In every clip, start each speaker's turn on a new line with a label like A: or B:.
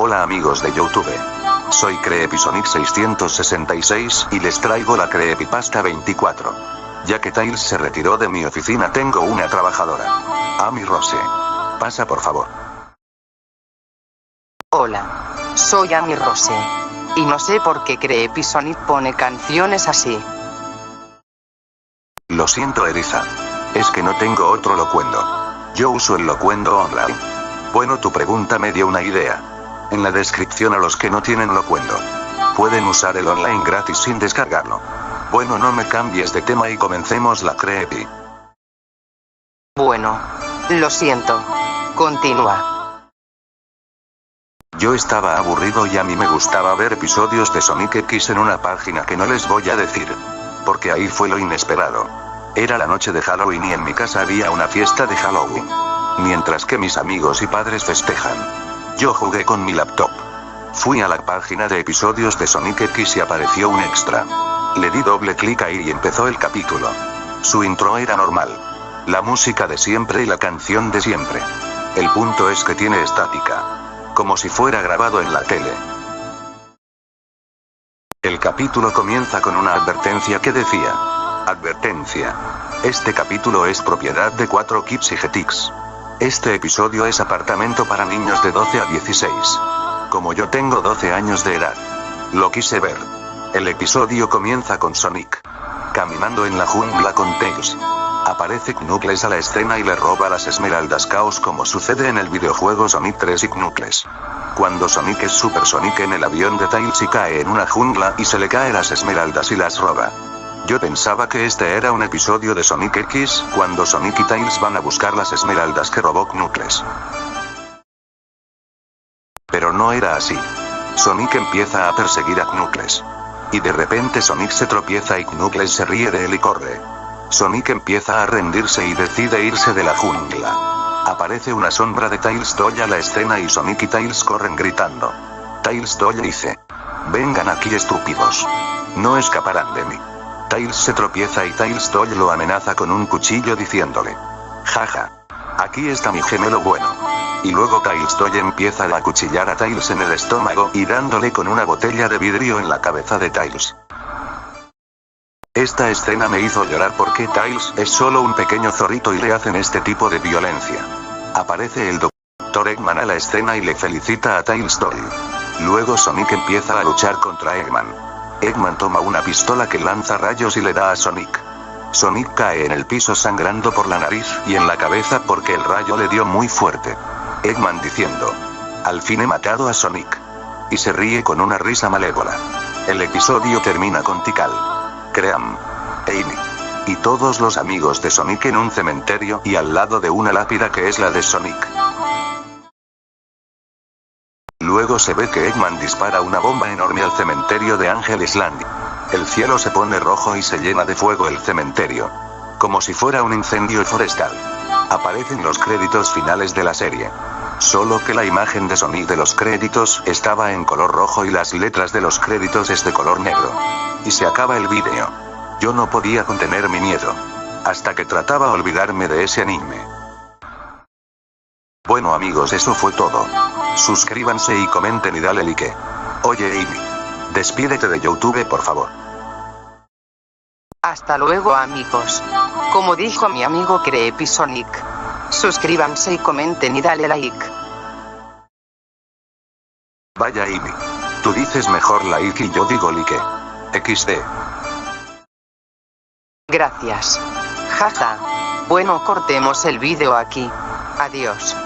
A: Hola amigos de YouTube. Soy Creepysonic666 y les traigo la Creepypasta 24. Ya que Tails se retiró de mi oficina, tengo una trabajadora. Amy Rose. Pasa por favor.
B: Hola. Soy Amy Rose. Y no sé por qué Creepysonic pone canciones así.
A: Lo siento, Eriza. Es que no tengo otro locuendo. Yo uso el locuendo online. Bueno, tu pregunta me dio una idea. En la descripción a los que no tienen locuendo. Pueden usar el online gratis sin descargarlo. Bueno, no me cambies de tema y comencemos la creepy.
B: Bueno. Lo siento. Continúa.
A: Yo estaba aburrido y a mí me gustaba ver episodios de Sonic X en una página que no les voy a decir. Porque ahí fue lo inesperado. Era la noche de Halloween y en mi casa había una fiesta de Halloween. Mientras que mis amigos y padres festejan. Yo jugué con mi laptop. Fui a la página de episodios de Sonic X y apareció un extra. Le di doble clic ahí y empezó el capítulo. Su intro era normal. La música de siempre y la canción de siempre. El punto es que tiene estática. Como si fuera grabado en la tele. El capítulo comienza con una advertencia que decía: advertencia. Este capítulo es propiedad de 4Kids y Jetix. Este episodio es apartamento para niños de 12 a 16. Como yo tengo 12 años de edad. Lo quise ver. El episodio comienza con Sonic caminando en la jungla con Tails. Aparece Knuckles a la escena y le roba las esmeraldas Chaos como sucede en el videojuego Sonic 3 y Knuckles. Cuando Sonic es Super Sonic en el avión de Tails y cae en una jungla y se le caen las esmeraldas y las roba. Yo pensaba que este era un episodio de Sonic X, cuando Sonic y Tails van a buscar las esmeraldas que robó Knuckles. Pero no era así. Sonic empieza a perseguir a Knuckles. Y de repente Sonic se tropieza y Knuckles se ríe de él y corre. Sonic empieza a rendirse y decide irse de la jungla. Aparece una sombra de Tails Toy a la escena y Sonic y Tails corren gritando. Tails Toy dice: vengan aquí, estúpidos. No escaparán de mí. Tails se tropieza y Tails Toy lo amenaza con un cuchillo diciéndole: jaja. Aquí está mi gemelo bueno. Y luego Tails Toy empieza a acuchillar a Tails en el estómago y dándole con una botella de vidrio en la cabeza de Tails. Esta escena me hizo llorar porque Tails es solo un pequeño zorrito y le hacen este tipo de violencia. Aparece el Dr. Eggman a la escena y le felicita a Tails Toy. Luego Sonic empieza a luchar contra Eggman. Eggman toma una pistola que lanza rayos y le da a Sonic. Sonic cae en el piso sangrando por la nariz y en la cabeza porque el rayo le dio muy fuerte. Eggman diciendo: al fin he matado a Sonic. Y se ríe con una risa malévola. El episodio termina con Tikal, Cream, Amy y todos los amigos de Sonic en un cementerio y al lado de una lápida que es la de Sonic. Luego se ve que Eggman dispara una bomba enorme al cementerio de Angel Island. El cielo se pone rojo y se llena de fuego el cementerio. Como si fuera un incendio forestal. Aparecen los créditos finales de la serie. Solo que la imagen de Sonic de los créditos estaba en color rojo y las letras de los créditos es de color negro. Y se acaba el vídeo. Yo no podía contener mi miedo. Hasta que trataba olvidarme de ese anime. Bueno amigos, eso fue todo. Suscríbanse y comenten y dale like. Oye Amy, despídete de YouTube por favor.
B: Hasta luego amigos. Como dijo mi amigo Creepysonic. Suscríbanse y comenten y dale like.
A: Vaya Amy. Tú dices mejor like y yo digo like. XD.
B: Gracias. Jaja. Bueno, cortemos el vídeo aquí. Adiós.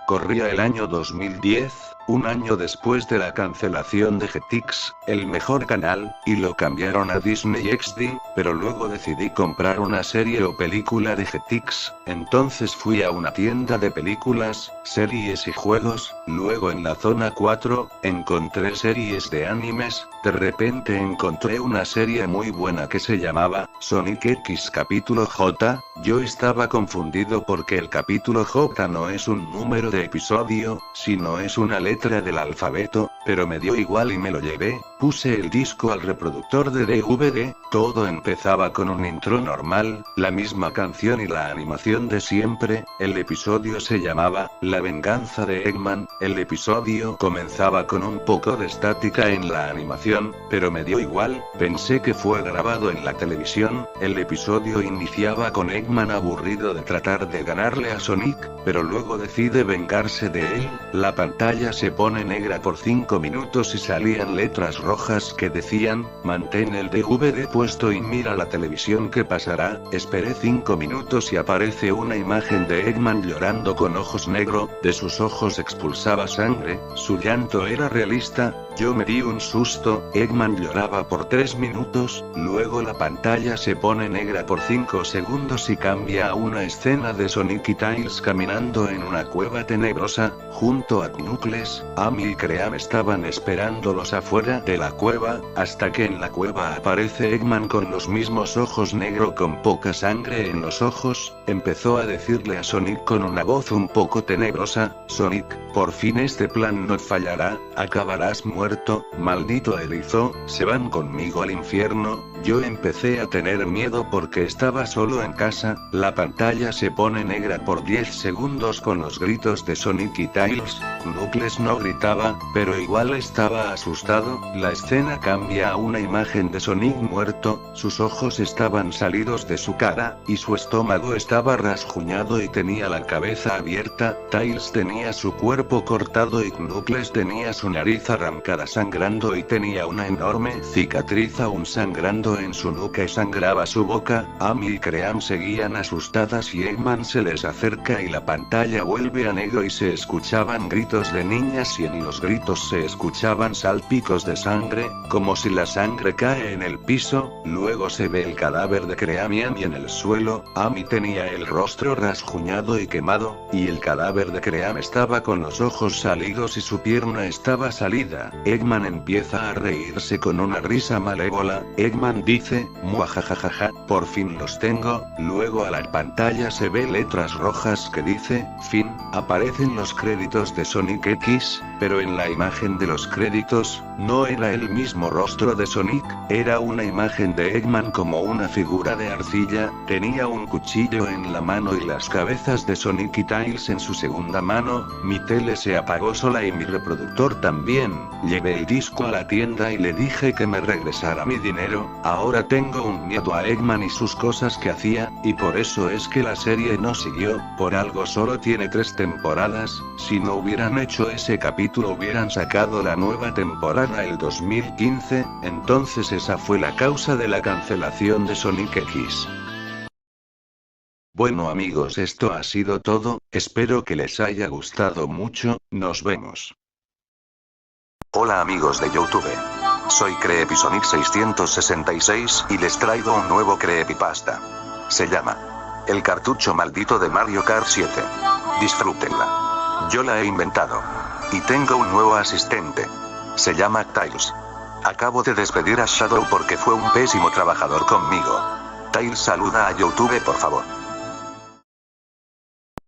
C: Corría el año 2010, un año después de la cancelación de Jetix, el mejor canal, y lo cambiaron a Disney XD, pero luego decidí comprar una serie o película de Jetix, entonces fui a una tienda de películas, series y juegos, luego en la zona 4, encontré series de animes, de repente encontré una serie muy buena que se llamaba Sonic X capítulo J, yo estaba confundido porque el capítulo J no es un número de episodio, sino es una letra del alfabeto, pero me dio igual y me lo llevé. Puse el disco al reproductor de DVD, todo empezaba con un intro normal, la misma canción y la animación de siempre. El episodio se llamaba La venganza de Eggman. El episodio comenzaba con un poco de estática en la animación, pero me dio igual, pensé que fue grabado en la televisión. El episodio iniciaba con Eggman aburrido de tratar de ganarle a Sonic, pero luego decide vengarse de él. La pantalla se pone negra por 5 minutos y salían letras rojas que decían, mantén el DVD puesto y mira la televisión que pasará. Esperé 5 minutos y aparece una imagen de Eggman llorando con ojos negros, de sus ojos expulsaba sangre, su llanto era realista, yo me di un susto. Eggman lloraba por 3 minutos, luego la pantalla se pone negra por 5 segundos y cambia a una escena de Sonic y Tails caminando en una cueva tenebrosa, junto a Knuckles. Amy y Cream estaban esperándolos afuera de la cueva, hasta que en la cueva aparece Eggman con los mismos ojos negros con poca sangre en los ojos. Empezó a decirle a Sonic con una voz un poco tenebrosa, Sonic, por fin este plan no fallará, acabarás muerto, maldito erizo, se van conmigo al infierno. Yo empecé a tener miedo porque estaba solo en casa. La pantalla se pone negra por 10 segundos con los gritos de Sonic y Tails. Knuckles no gritaba, pero igual estaba asustado. La escena cambia a una imagen de Sonic muerto, sus ojos estaban salidos de su cara, y su estómago estaba rasguñado y tenía la cabeza abierta. Tails tenía su cuerpo cortado y Knuckles tenía su nariz arrancada sangrando y tenía una enorme cicatriz aún sangrando en su nuca y sangraba su boca. Amy y Cream seguían asustadas y Eggman se les acerca y la pantalla vuelve a negro y se escuchaban gritos de niñas y en los gritos se escuchaban salpicos de sangre, como si la sangre cae en el piso. Luego se ve el cadáver de Cream y Amy en el suelo. Amy tenía el rostro rasguñado y quemado, y el cadáver de Cream estaba con los ojos salidos y su pierna estaba salida. Eggman empieza a reírse con una risa malévola. Eggman dice, muajajajaja, por fin los tengo. Luego a la pantalla se ve letras rojas que dice, fin. Aparecen los créditos de Sonic X, pero en la imagen de los créditos, no era el mismo rostro de Sonic, era una imagen de Eggman como una figura de arcilla, tenía un cuchillo en la mano y las cabezas de Sonic y Tails en su segunda mano. Mi tele se apagó sola y mi reproductor también. Llevé el disco a la tienda y le dije que me regresara mi dinero. Ahora tengo un miedo a Eggman y sus cosas que hacía, y por eso es que la serie no siguió. Por algo solo tiene 3 temporadas. Si no hubieran hecho ese capítulo hubieran sacado la nueva temporada el 2015, entonces esa fue la causa de la cancelación de Sonic X. Bueno amigos, esto ha sido todo, espero que les haya gustado mucho, nos vemos.
A: Hola amigos de YouTube. Soy Creepysonic666 y les traigo un nuevo creepypasta. Se llama El cartucho maldito de Mario Kart 7. Disfrútenla. Yo la he inventado. Y tengo un nuevo asistente. Se llama Tails. Acabo de despedir a Shadow porque fue un pésimo trabajador conmigo. Tails, saluda a YouTube por favor.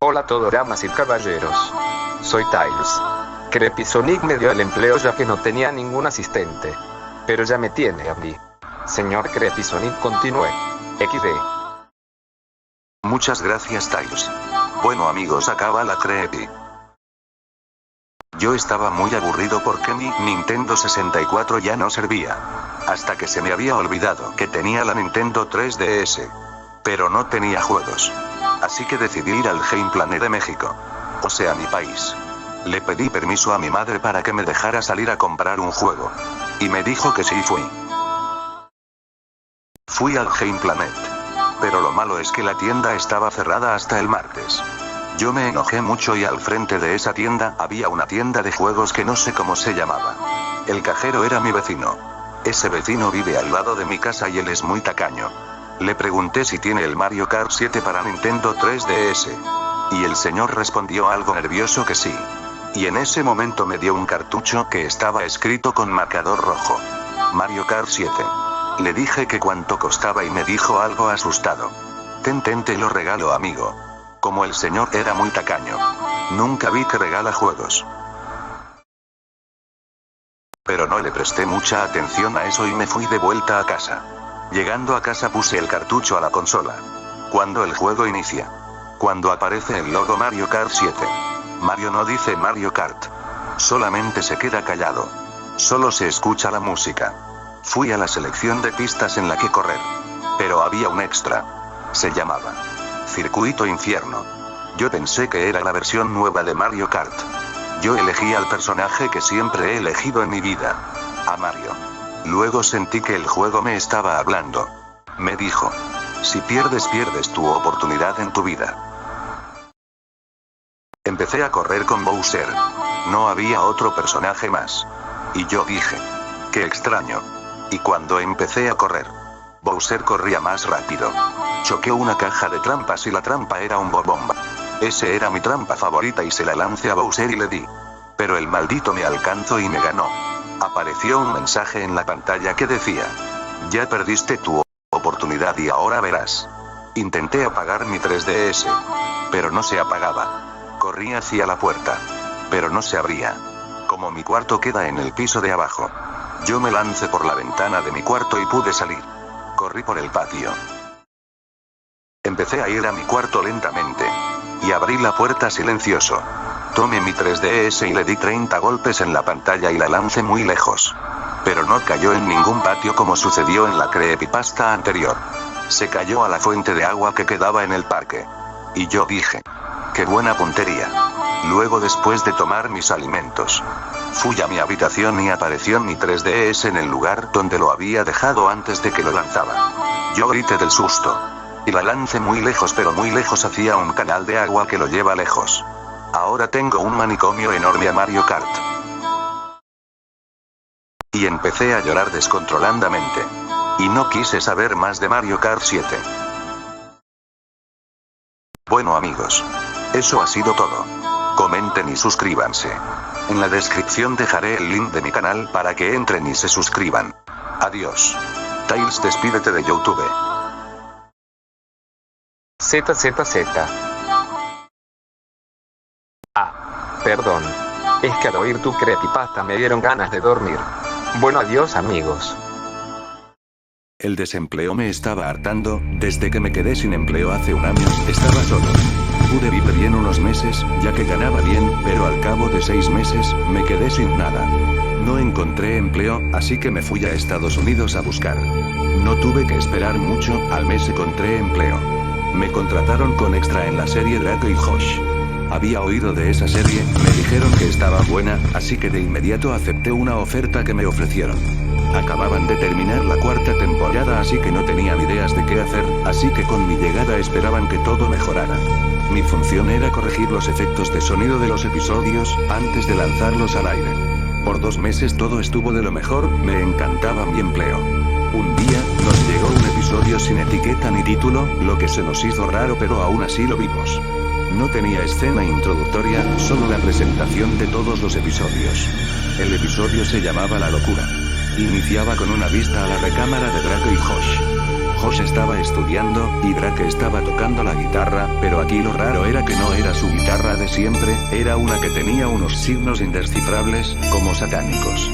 D: Hola a todos damas y caballeros. Soy Tails. Creepysonic me dio el empleo ya que no tenía ningún asistente. Pero ya me tiene a mí. Señor Creepysonic, continúe. XD.
A: Muchas gracias Tails. Bueno amigos, acaba la creepy. Yo estaba muy aburrido porque mi Nintendo 64 ya no servía. Hasta que se me había olvidado que tenía la Nintendo 3DS. Pero no tenía juegos. Así que decidí ir al Game Planet de México. O sea, mi país. Le pedí permiso a mi madre para que me dejara salir a comprar un juego. Y me dijo que sí fui. Fui al Game Planet. Pero lo malo es que la tienda estaba cerrada hasta el martes. Yo me enojé mucho y al frente de esa tienda había una tienda de juegos que no sé cómo se llamaba. El cajero era mi vecino. Ese vecino vive al lado de mi casa y él es muy tacaño. Le pregunté si tiene el Mario Kart 7 para Nintendo 3DS. Y el señor respondió algo nervioso que sí. Y en ese momento me dio un cartucho que estaba escrito con marcador rojo. Mario Kart 7. Le dije que cuánto costaba y me dijo algo asustado. Ten, te lo regalo amigo. Como el señor era muy tacaño. Nunca vi que regala juegos. Pero no le presté mucha atención a eso y me fui de vuelta a casa. Llegando a casa puse el cartucho a la consola. Cuando el juego inicia. Cuando aparece el logo Mario Kart 7. Mario no dice Mario Kart. Solamente se queda callado. Solo se escucha la música. Fui a la selección de pistas en la que correr. Pero había un extra. Se llamaba Circuito Infierno. Yo pensé que era la versión nueva de Mario Kart. Yo elegí al personaje que siempre he elegido en mi vida. A Mario. Luego sentí que el juego me estaba hablando. Me dijo: si pierdes, pierdes tu oportunidad en tu vida. Empecé a correr con Bowser. No había otro personaje más. Y yo dije: qué extraño. Y cuando empecé a correr, Bowser corría más rápido. Choqué una caja de trampas y la trampa era un bomba. Ese era mi trampa favorita y se la lancé a Bowser y le di. Pero el maldito me alcanzó y me ganó. Apareció un mensaje en la pantalla que decía: ya perdiste tu oportunidad y ahora verás. Intenté apagar mi 3DS. Pero no se apagaba. Corrí hacia la puerta. Pero no se abría. Como mi cuarto queda en el piso de abajo, yo me lancé por la ventana de mi cuarto y pude salir. Corrí por el patio. Empecé a ir a mi cuarto lentamente. Y abrí la puerta silencioso. Tomé mi 3DS y le di 30 golpes en la pantalla y la lancé muy lejos. Pero no cayó en ningún patio como sucedió en la creepypasta anterior. Se cayó a la fuente de agua que quedaba en el parque. Y yo dije: qué buena puntería. Luego, después de tomar mis alimentos, fui a mi habitación y apareció mi 3DS en el lugar donde lo había dejado antes de que lo lanzaba. Yo grité del susto. Y la lancé muy lejos, pero muy lejos, hacia un canal de agua que lo lleva lejos. Ahora tengo un manicomio enorme a Mario Kart. Y empecé a llorar descontroladamente. Y no quise saber más de Mario Kart 7. Bueno amigos, eso ha sido todo. Comenten y suscríbanse. En la descripción dejaré el link de mi canal para que entren y se suscriban. Adiós. Tails, despídete de YouTube.
D: ZZZ. Perdón. Es que al oír tu creepypasta me dieron ganas de dormir. Bueno, adiós amigos.
C: El desempleo me estaba hartando. Desde que me quedé sin empleo hace un año, estaba solo. Pude vivir bien unos meses, ya que ganaba bien, pero al cabo de 6 meses, me quedé sin nada. No encontré empleo, así que me fui a Estados Unidos a buscar. No tuve que esperar mucho, al mes encontré empleo. Me contrataron con extra en la serie Drake y Josh. Había oído de esa serie, me dijeron que estaba buena, así que de inmediato acepté una oferta que me ofrecieron. Acababan de terminar la 4ª temporada, así que no tenían ideas de qué hacer, así que con mi llegada esperaban que todo mejorara. Mi función era corregir los efectos de sonido de los episodios, antes de lanzarlos al aire. Por 2 meses todo estuvo de lo mejor, me encantaba mi empleo. Un día, nos llegó un episodio sin etiqueta ni título, lo que se nos hizo raro, pero aún así lo vimos. No tenía escena introductoria, solo la presentación de todos los episodios. El episodio se llamaba La Locura. Iniciaba con una vista a la recámara de Drake y Josh. Josh estaba estudiando, y Drake estaba tocando la guitarra, pero aquí lo raro era que no era su guitarra de siempre, era una que tenía unos signos indescifrables, como satánicos.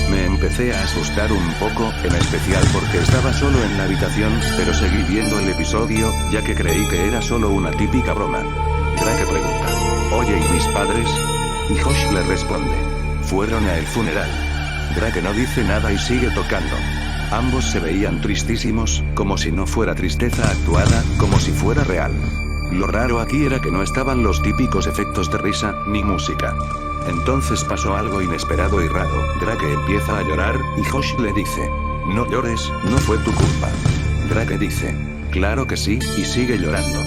C: Me empecé a asustar un poco, en especial porque estaba solo en la habitación, pero seguí viendo el episodio, ya que creí que era solo una típica broma. Drake pregunta: oye, ¿y mis padres? Y Josh le responde: fueron a el funeral. Drake no dice nada y sigue tocando. Ambos se veían tristísimos, como si no fuera tristeza actuada, como si fuera real. Lo raro aquí era que no estaban los típicos efectos de risa, ni música. Entonces pasó algo inesperado y raro. Drake empieza a llorar, y Josh le dice: no llores, no fue tu culpa. Drake dice: claro que sí, y sigue llorando.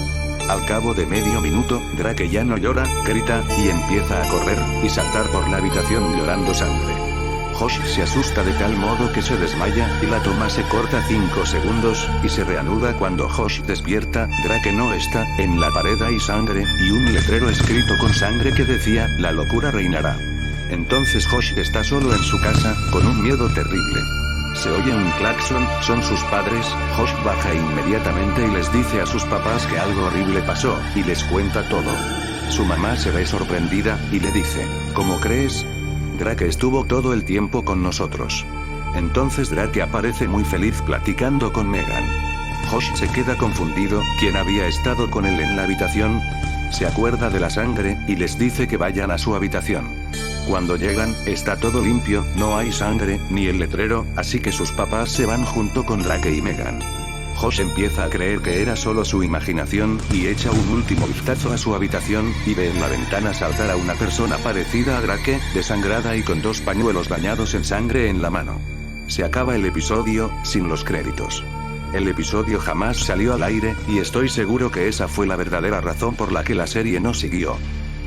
C: Al cabo de medio minuto, Drake ya no llora, grita, y empieza a correr, y saltar por la habitación llorando sangre. Josh se asusta de tal modo que se desmaya, y la toma se corta 5 segundos, y se reanuda cuando Josh despierta. Drake no está, en la pared hay sangre, y un letrero escrito con sangre que decía: la locura reinará. Entonces Josh está solo en su casa, con un miedo terrible. Se oye un claxon, son sus padres. Josh baja inmediatamente y les dice a sus papás que algo horrible pasó, y les cuenta todo. Su mamá se ve sorprendida, y le dice: ¿cómo crees? Drake estuvo todo el tiempo con nosotros. Entonces Drake aparece muy feliz platicando con Megan. Josh se queda confundido, ¿quién había estado con él en la habitación? Se acuerda de la sangre, y les dice que vayan a su habitación. Cuando llegan, está todo limpio, no hay sangre, ni el letrero, así que sus papás se van junto con Drake y Megan. Josh empieza a creer que era solo su imaginación, y echa un último vistazo a su habitación, y ve en la ventana saltar a una persona parecida a Drake, desangrada y con 2 pañuelos bañados en sangre en la mano. Se acaba el episodio, sin los créditos. El episodio jamás salió al aire, y estoy seguro que esa fue la verdadera razón por la que la serie no siguió.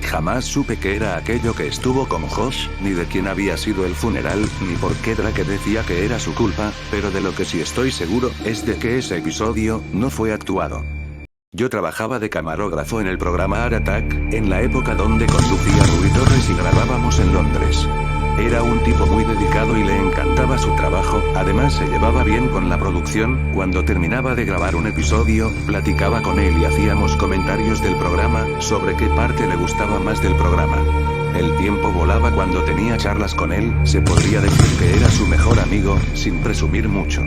C: Jamás supe qué era aquello que estuvo con Josh, ni de quién había sido el funeral, ni por qué Drake decía que era su culpa, pero de lo que sí estoy seguro, es de que ese episodio no fue actuado. Yo trabajaba de camarógrafo en el programa Art Attack, en la época donde conducía Rui Torres y grabábamos en Londres. Era un tipo muy dedicado y le encantaba su trabajo, además se llevaba bien con la producción, cuando terminaba de grabar un episodio, platicaba con él y hacíamos comentarios del programa, sobre qué parte le gustaba más del programa. El tiempo volaba cuando tenía charlas con él, se podría decir que era su mejor amigo, sin presumir mucho.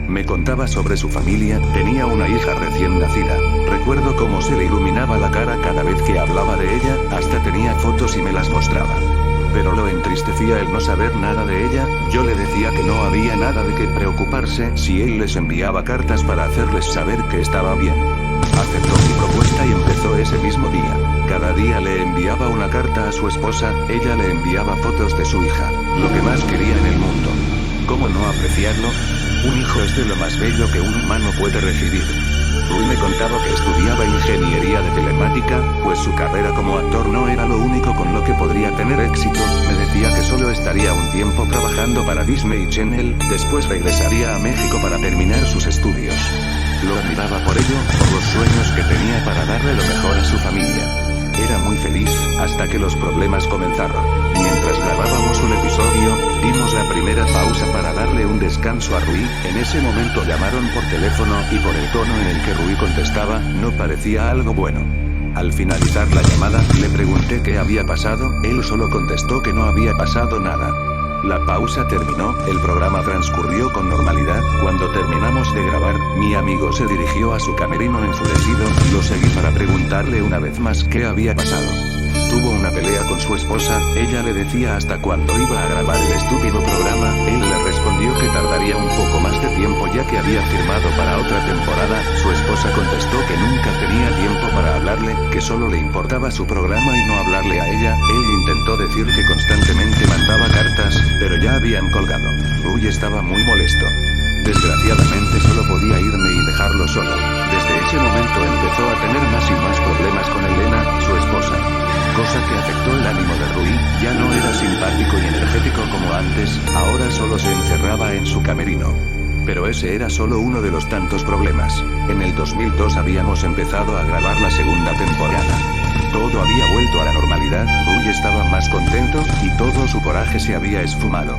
C: Me contaba sobre su familia, tenía una hija recién nacida. Recuerdo cómo se le iluminaba la cara cada vez que hablaba de ella, hasta tenía fotos y me las mostraba. Pero lo entristecía el no saber nada de ella, yo le decía que no había nada de qué preocuparse si él les enviaba cartas para hacerles saber que estaba bien. Aceptó mi propuesta y empezó ese mismo día. Cada día le enviaba una carta a su esposa, ella le enviaba fotos de su hija, lo que más quería en el mundo. ¿Cómo no apreciarlo? Un hijo es de lo más bello que un humano puede recibir. Rui me contaba que estudiaba ingeniería de telemática, pues su carrera como actor no era lo único con lo que podría tener éxito, me decía que solo estaría un tiempo trabajando para Disney Channel, después regresaría a México para terminar sus estudios. Lo admiraba por ello, por los sueños que tenía para darle lo mejor a su familia. Era muy feliz, hasta que los problemas comenzaron. Mientras grabábamos un episodio, dimos la primera pausa para darle un descanso a Rui, en ese momento llamaron por teléfono y por el tono en el que Rui contestaba, no parecía algo bueno. Al finalizar la llamada, le pregunté qué había pasado, él solo contestó que no había pasado nada. La pausa terminó, el programa transcurrió con normalidad, cuando terminamos de grabar, mi amigo se dirigió a su camerino enfurecido, y lo seguí para preguntarle una vez más qué había pasado. Tuvo una pelea con su esposa, ella le decía hasta cuándo iba a grabar el estúpido programa, él le respondió que tardaría un poco más de tiempo ya que había firmado para otra temporada, su esposa contestó que nunca tenía tiempo para hablarle, que solo le importaba su programa y no hablarle a ella, él intentó decir que constantemente mandaba cartas, pero ya habían colgado. Rui estaba muy molesto. Desgraciadamente solo podía irme y dejarlo solo. Desde ese momento empezó a tener más y más problemas con Elena, su esposa. Cosa que afectó el ánimo de Rui, ya no era simpático y energético como antes, ahora solo se encerraba en su camerino. Pero ese era solo uno de los tantos problemas. En el 2002 habíamos empezado a grabar la segunda temporada. Todo había vuelto a la normalidad, Rui estaba más contento, y todo su coraje se había esfumado.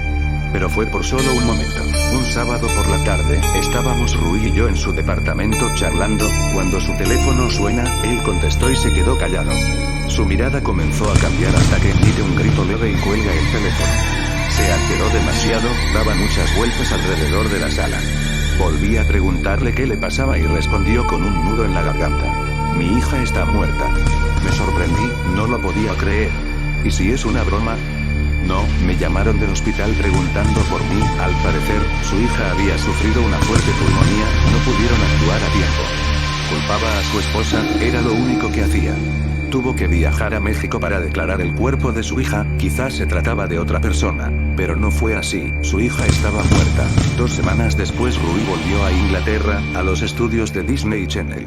C: Pero fue por solo un momento. Un sábado por la tarde, estábamos Rui y yo en su departamento charlando, cuando su teléfono suena, él contestó y se quedó callado. Su mirada comenzó a cambiar hasta que emite un grito leve y cuelga el teléfono. Se alteró demasiado, daba muchas vueltas alrededor de la sala. Volví a preguntarle qué le pasaba y respondió con un nudo en la garganta. Mi hija está muerta. Me sorprendí, no lo podía creer. ¿Y si es una broma? No, me llamaron del hospital preguntando por mí, al parecer, su hija había sufrido una fuerte pulmonía, no pudieron actuar a tiempo. Culpaba a su esposa, era lo único que hacía. Tuvo que viajar a México para declarar el cuerpo de su hija, quizás se trataba de otra persona, pero no fue así, su hija estaba muerta. 2 semanas después Rui volvió a Inglaterra, a los estudios de Disney Channel.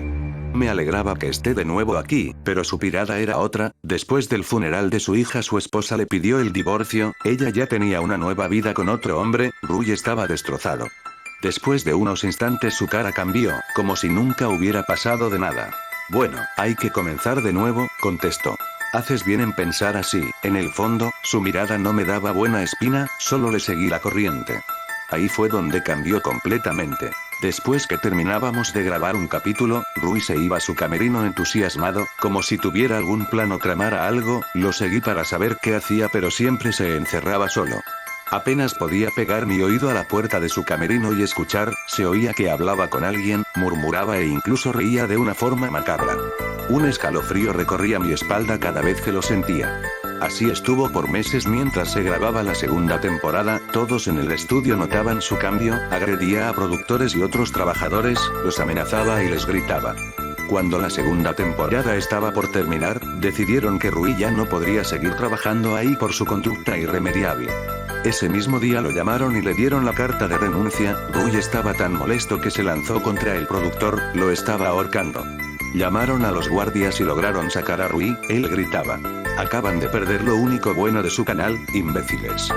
C: Me alegraba que esté de nuevo aquí, pero su tirada era otra, después del funeral de su hija su esposa le pidió el divorcio, ella ya tenía una nueva vida con otro hombre, Rui estaba destrozado. Después de unos instantes su cara cambió, como si nunca hubiera pasado de nada. Bueno, hay que comenzar de nuevo, contestó. Haces bien en pensar así, en el fondo, su mirada no me daba buena espina, solo le seguí la corriente. Ahí fue donde cambió completamente. Después que terminábamos de grabar un capítulo, Rui se iba a su camerino entusiasmado, como si tuviera algún plan o tramara algo. Lo seguí para saber qué hacía, pero siempre se encerraba solo. Apenas podía pegar mi oído a la puerta de su camerino y escuchar, se oía que hablaba con alguien, murmuraba e incluso reía de una forma macabra. Un escalofrío recorría mi espalda cada vez que lo sentía. Así estuvo por meses mientras se grababa la segunda temporada. Todos en el estudio notaban su cambio, agredía a productores y otros trabajadores, los amenazaba y les gritaba. Cuando la segunda temporada estaba por terminar, decidieron que Rui ya no podría seguir trabajando ahí por su conducta irremediable. Ese mismo día lo llamaron y le dieron la carta de renuncia. Rui estaba tan molesto que se lanzó contra el productor, lo estaba ahorcando. Llamaron a los guardias y lograron sacar a Rui. Él gritaba: "Acaban de perder lo único bueno de su canal, imbéciles".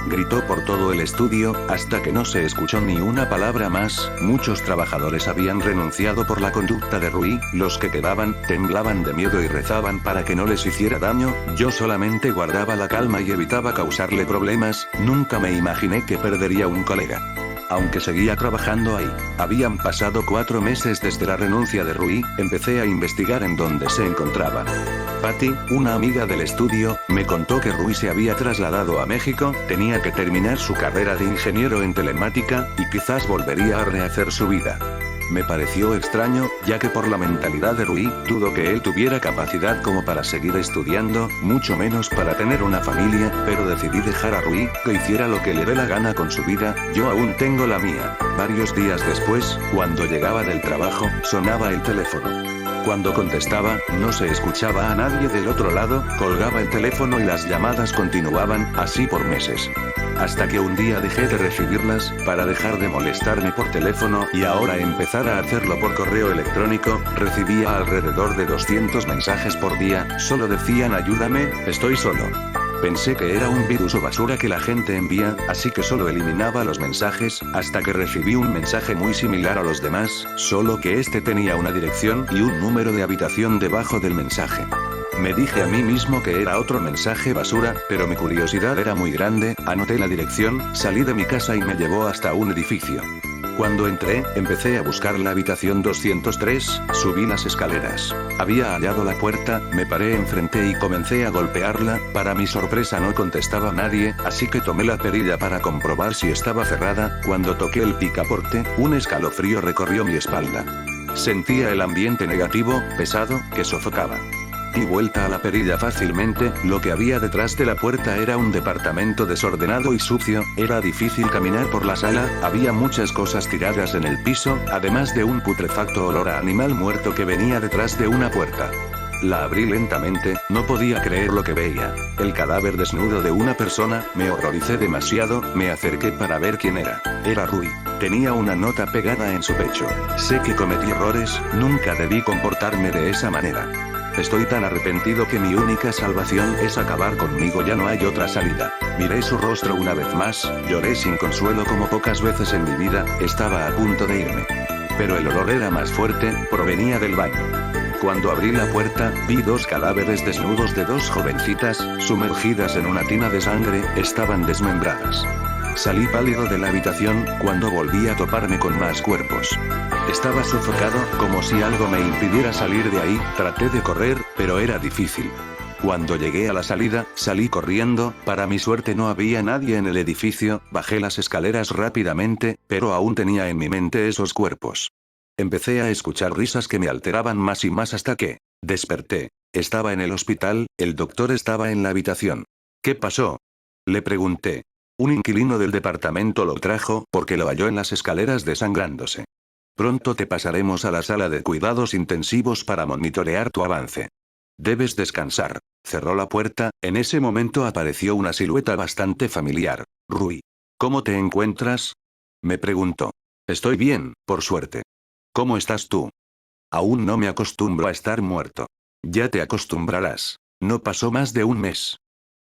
C: Gritó por todo el estudio, hasta que no se escuchó ni una palabra más. Muchos trabajadores habían renunciado por la conducta de Rui. Los que quedaban, temblaban de miedo y rezaban para que no les hiciera daño. Yo solamente guardaba la calma y evitaba causarle problemas. Nunca me imaginé que perdería un colega. Aunque seguía trabajando ahí. Habían pasado 4 meses desde la renuncia de Rui. Empecé a investigar en dónde se encontraba. Patty, una amiga del estudio, me contó que Rui se había trasladado a México, tenía que terminar su carrera de ingeniero en telemática, y quizás volvería a rehacer su vida. Me pareció extraño, ya que por la mentalidad de Rui, dudo que él tuviera capacidad como para seguir estudiando, mucho menos para tener una familia, pero decidí dejar a Rui, que hiciera lo que le dé la gana con su vida. Yo aún tengo la mía. Varios días después, cuando llegaba del trabajo, sonaba el teléfono. Cuando contestaba, no se escuchaba a nadie del otro lado, colgaba el teléfono y las llamadas continuaban, así por meses. Hasta que un día dejé de recibirlas, para dejar de molestarme por teléfono, y ahora empezar a hacerlo por correo electrónico. Recibía alrededor de 200 mensajes por día, solo decían: "Ayúdame, estoy solo". Pensé que era un virus o basura que la gente envía, así que solo eliminaba los mensajes, hasta que recibí un mensaje muy similar a los demás, solo que este tenía una dirección y un número de habitación debajo del mensaje. Me dije a mí mismo que era otro mensaje basura, pero mi curiosidad era muy grande. Anoté la dirección, salí de mi casa y me llevó hasta un edificio. Cuando entré, empecé a buscar la habitación 203, subí las escaleras. Había hallado la puerta, me paré enfrente y comencé a golpearla. Para mi sorpresa no contestaba nadie, así que tomé la perilla para comprobar si estaba cerrada. Cuando toqué el picaporte, un escalofrío recorrió mi espalda. Sentía el ambiente negativo, pesado, que sofocaba. Di vuelta a la perilla fácilmente. Lo que había detrás de la puerta era un departamento desordenado y sucio. Era difícil caminar por la sala, había muchas cosas tiradas en el piso, además de un putrefacto olor a animal muerto que venía detrás de una puerta. La abrí lentamente, no podía creer lo que veía. El cadáver desnudo de una persona. Me horroricé demasiado, me acerqué para ver quién era. Era Rui. Tenía una nota pegada en su pecho. Sé que cometí errores, nunca debí comportarme de esa manera. Estoy tan arrepentido que mi única salvación es acabar conmigo, ya no hay otra salida. Miré su rostro una vez más, lloré sin consuelo como pocas veces en mi vida. Estaba a punto de irme. Pero el olor era más fuerte, provenía del baño. Cuando abrí la puerta, vi 2 cadáveres desnudos de 2 jovencitas, sumergidas en una tina de sangre, estaban desmembradas. Salí pálido de la habitación. Cuando volví a toparme con más cuerpos. Estaba sofocado, como si algo me impidiera salir de ahí. Traté de correr, pero era difícil. Cuando llegué a la salida, salí corriendo. Para mi suerte no había nadie en el edificio. Bajé las escaleras rápidamente, pero aún tenía en mi mente esos cuerpos. Empecé a escuchar risas que me alteraban más y más hasta que desperté. Estaba en el hospital, el doctor estaba en la habitación. ¿Qué pasó?, le pregunté. Un inquilino del departamento lo trajo, porque lo halló en las escaleras desangrándose. Pronto te pasaremos a la sala de cuidados intensivos para monitorear tu avance. Debes descansar. Cerró la puerta. En ese momento apareció una silueta bastante familiar. Rui. ¿Cómo te encuentras?, me preguntó. Estoy bien, por suerte. ¿Cómo estás tú? Aún no me acostumbro a estar muerto. Ya te acostumbrarás. No pasó más de un mes.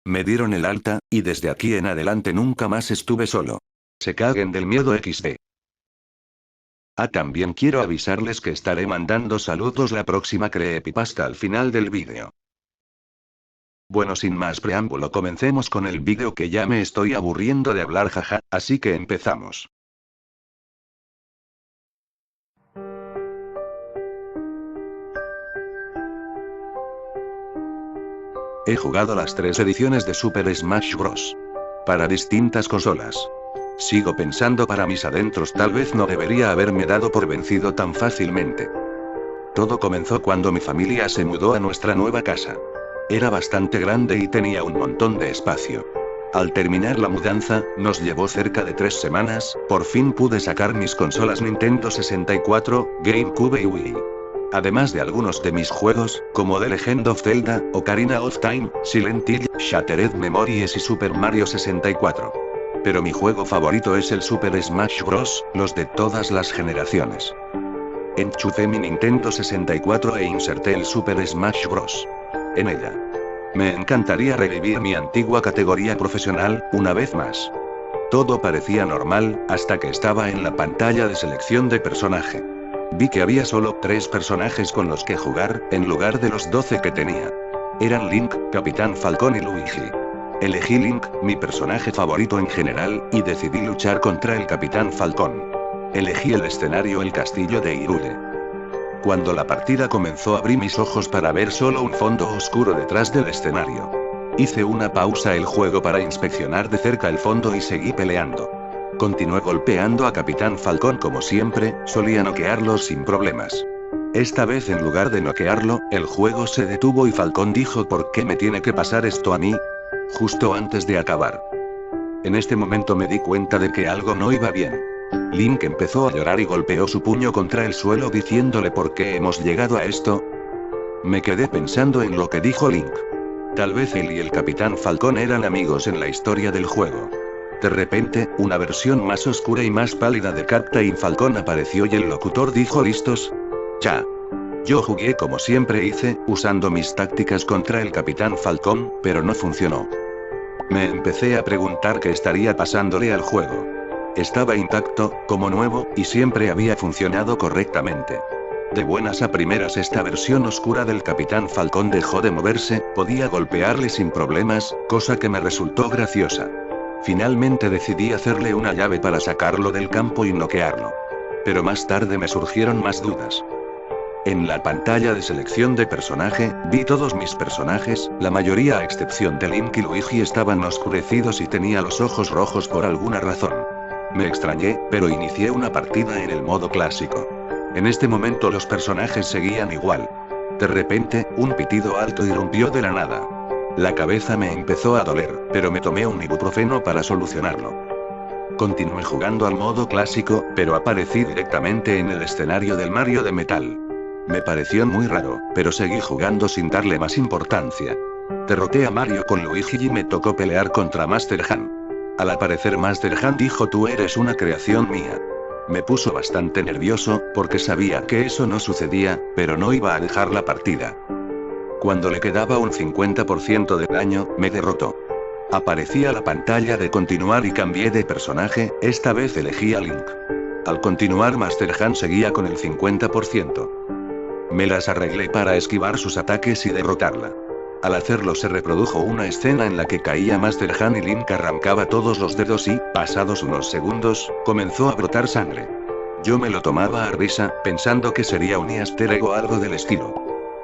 C: Me dieron el alta, y desde aquí en adelante nunca más estuve solo. Se caguen del miedo XD. También quiero avisarles que estaré mandando saludos la próxima creepypasta al final del vídeo. Bueno, sin más preámbulo, comencemos con el vídeo, que ya me estoy aburriendo de hablar, jaja, así que empezamos. He jugado las 3 ediciones de Super Smash Bros. Para distintas consolas. Sigo pensando para mis adentros, tal vez no debería haberme dado por vencido tan fácilmente. Todo comenzó cuando mi familia se mudó a nuestra nueva casa. Era bastante grande y tenía un montón de espacio. Al terminar la mudanza, nos llevó cerca de 3 semanas, por fin pude sacar mis consolas Nintendo 64, GameCube y Wii. Además de algunos de mis juegos, como The Legend of Zelda, Ocarina of Time, Silent Hill, Shattered Memories y Super Mario 64. Pero mi juego favorito es el Super Smash Bros., los de todas las generaciones. Enchufé mi Nintendo 64 e inserté el Super Smash Bros. En ella. Me encantaría revivir mi antigua categoría profesional, una vez más. Todo parecía normal, hasta que estaba en la pantalla de selección de personaje. Vi que había solo 3 personajes con los que jugar, en lugar de los 12 que tenía. Eran Link, Capitán Falcón y Luigi. Elegí Link, mi personaje favorito en general, y decidí luchar contra el Capitán Falcón. Elegí el escenario el castillo de Hyrule. Cuando la partida comenzó abrí mis ojos para ver solo un fondo oscuro detrás del escenario. Hice una pausa el juego para inspeccionar de cerca el fondo y seguí peleando. Continué golpeando a Capitán Falcón como siempre, solía noquearlo sin problemas. Esta vez en lugar de noquearlo, el juego se detuvo y Falcón dijo ¿por qué me tiene que pasar esto a mí? Justo antes de acabar. En este momento me di cuenta de que algo no iba bien. Link empezó a llorar y golpeó su puño contra el suelo diciéndole ¿por qué hemos llegado a esto? Me quedé pensando en lo que dijo Link. Tal vez él y el Capitán Falcón eran amigos en la historia del juego. De repente, una versión más oscura y más pálida de Captain Falcón apareció y el locutor dijo ¿listos? Ya. Yo jugué como siempre hice, usando mis tácticas contra el Capitán Falcón, pero no funcionó. Me empecé a preguntar qué estaría pasándole al juego. Estaba intacto, como nuevo, y siempre había funcionado correctamente. De buenas a primeras esta versión oscura del Capitán Falcón dejó de moverse, podía golpearle sin problemas, cosa que me resultó graciosa. Finalmente decidí hacerle una llave para sacarlo del campo y noquearlo. Pero más tarde me surgieron más dudas. En la pantalla de selección de personaje, vi todos mis personajes, la mayoría a excepción de Link y Luigi estaban oscurecidos y tenía los ojos rojos por alguna razón. Me extrañé, pero inicié una partida en el modo clásico. En este momento los personajes seguían igual. De repente, un pitido alto irrumpió de la nada. La cabeza me empezó a doler, pero me tomé un ibuprofeno para solucionarlo. Continué jugando al modo clásico, pero aparecí directamente en el escenario del Mario de metal. Me pareció muy raro, pero seguí jugando sin darle más importancia. Derroté a Mario con Luigi y me tocó pelear contra Master Han. Al aparecer Master Han dijo tú eres una creación mía. Me puso bastante nervioso, porque sabía que eso no sucedía, pero no iba a dejar la partida. Cuando le quedaba un 50% de daño, me derrotó. Aparecía la pantalla de continuar y cambié de personaje, esta vez elegí a Link. Al continuar Master Han seguía con el 50%. Me las arreglé para esquivar sus ataques y derrotarla. Al hacerlo se reprodujo una escena en la que caía Master Han y Link arrancaba todos los dedos y, pasados unos segundos, comenzó a brotar sangre. Yo me lo tomaba a risa, pensando que sería un easter egg o algo del estilo.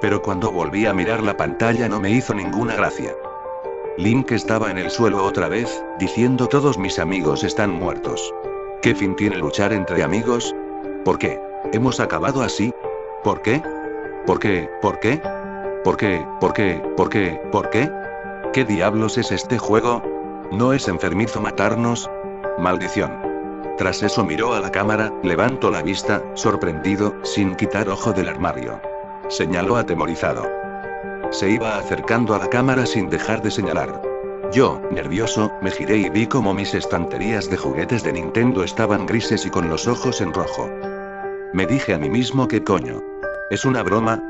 C: Pero cuando volví a mirar la pantalla no me hizo ninguna gracia. Link estaba en el suelo otra vez, diciendo todos mis amigos están muertos. ¿Qué fin tiene luchar entre amigos? ¿Por qué? ¿Hemos acabado así? ¿Por qué? ¿Por qué? ¿Por qué? ¿Por qué? ¿Por qué? ¿Por qué? ¿Por qué? ¿Qué diablos es este juego? ¿No es enfermizo matarnos? ¡Maldición! Tras eso miró a la cámara, levantó la vista, sorprendido, sin quitar ojo del armario. Señaló atemorizado. Se iba acercando a la cámara sin dejar de señalar. Yo, nervioso, me giré y vi como mis estanterías de juguetes de Nintendo estaban grises y con los ojos en rojo. Me dije a mí mismo ¿qué coño? ¿Es una broma?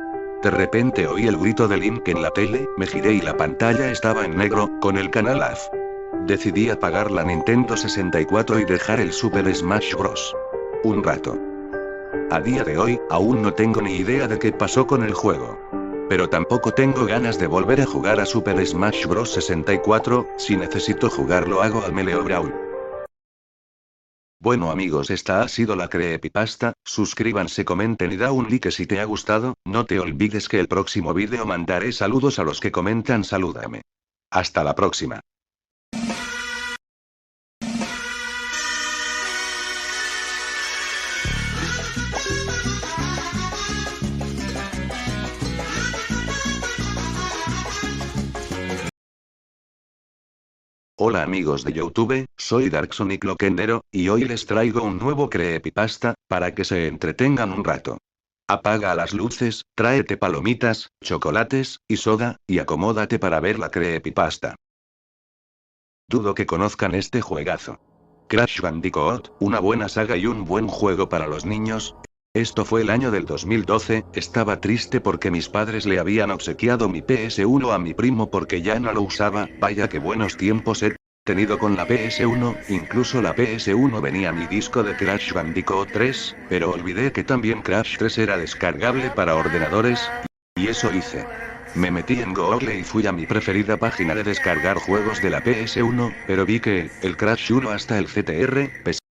C: De repente oí el grito de Link en la tele, me giré y la pantalla estaba en negro, con el canal AF. Decidí apagar la Nintendo 64 y dejar el Super Smash Bros. Un rato. A día de hoy, aún no tengo ni idea de qué pasó con el juego. Pero tampoco tengo ganas de volver a jugar a Super Smash Bros. 64, si necesito jugarlo hago al Meleo Brawl. Bueno amigos, esta ha sido la creepypasta, suscríbanse, comenten y da un like si te ha gustado, no te olvides que el próximo vídeo mandaré saludos a los que comentan, salúdame. Hasta la próxima. Hola amigos de YouTube, soy Darksonic Loquendero, y hoy les traigo un nuevo creepypasta, para que se entretengan un rato. Apaga las luces, tráete palomitas, chocolates, y soda, y acomódate para ver la creepypasta. Dudo que conozcan este juegazo. Crash Bandicoot, una buena saga y un buen juego para los niños. Esto fue el año del 2012, estaba triste porque mis padres le habían obsequiado mi PS1 a mi primo porque ya no lo usaba, vaya que buenos tiempos he tenido con la PS1, incluso la PS1 venía mi disco de Crash Bandicoot 3, pero olvidé que también Crash 3 era descargable para ordenadores, y eso hice. Me metí en Google y fui a mi preferida página de descargar juegos de la PS1, pero vi que el Crash 1 hasta el CTR pesaban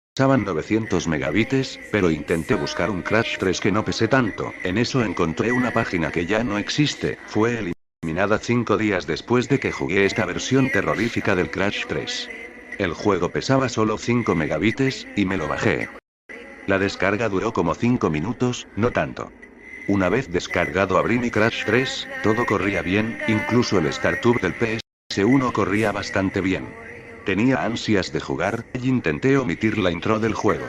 C: 900 megabytes, pero intenté buscar un Crash 3 que no pese tanto. En eso encontré una página que ya no existe, fue eliminada 5 días después de que jugué esta versión terrorífica del Crash 3. El juego pesaba solo 5 megabytes, y me lo bajé. La descarga duró como 5 minutos, no tanto. Una vez descargado abrí mi Crash 3, todo corría bien, incluso el StarTube del PS1 corría bastante bien. Tenía ansias de jugar, y intenté omitir la intro del juego.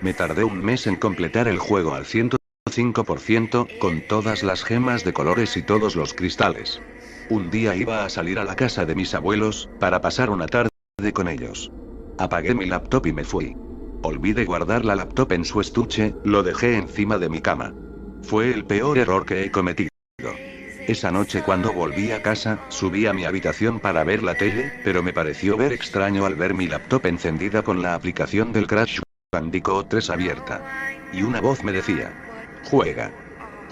C: Me tardé un mes en completar el juego al 105%, con todas las gemas de colores y todos los cristales. Un día iba a salir a la casa de mis abuelos, para pasar una tarde con ellos. Apagué mi laptop y me fui. Olvidé guardar la laptop en su estuche, lo dejé encima de mi cama. Fue el peor error que he cometido. Esa noche cuando volví a casa, subí a mi habitación para ver la tele, pero me pareció ver extraño al ver mi laptop encendida con la aplicación del Crash Bandicoot 3 abierta. Y una voz me decía: juega.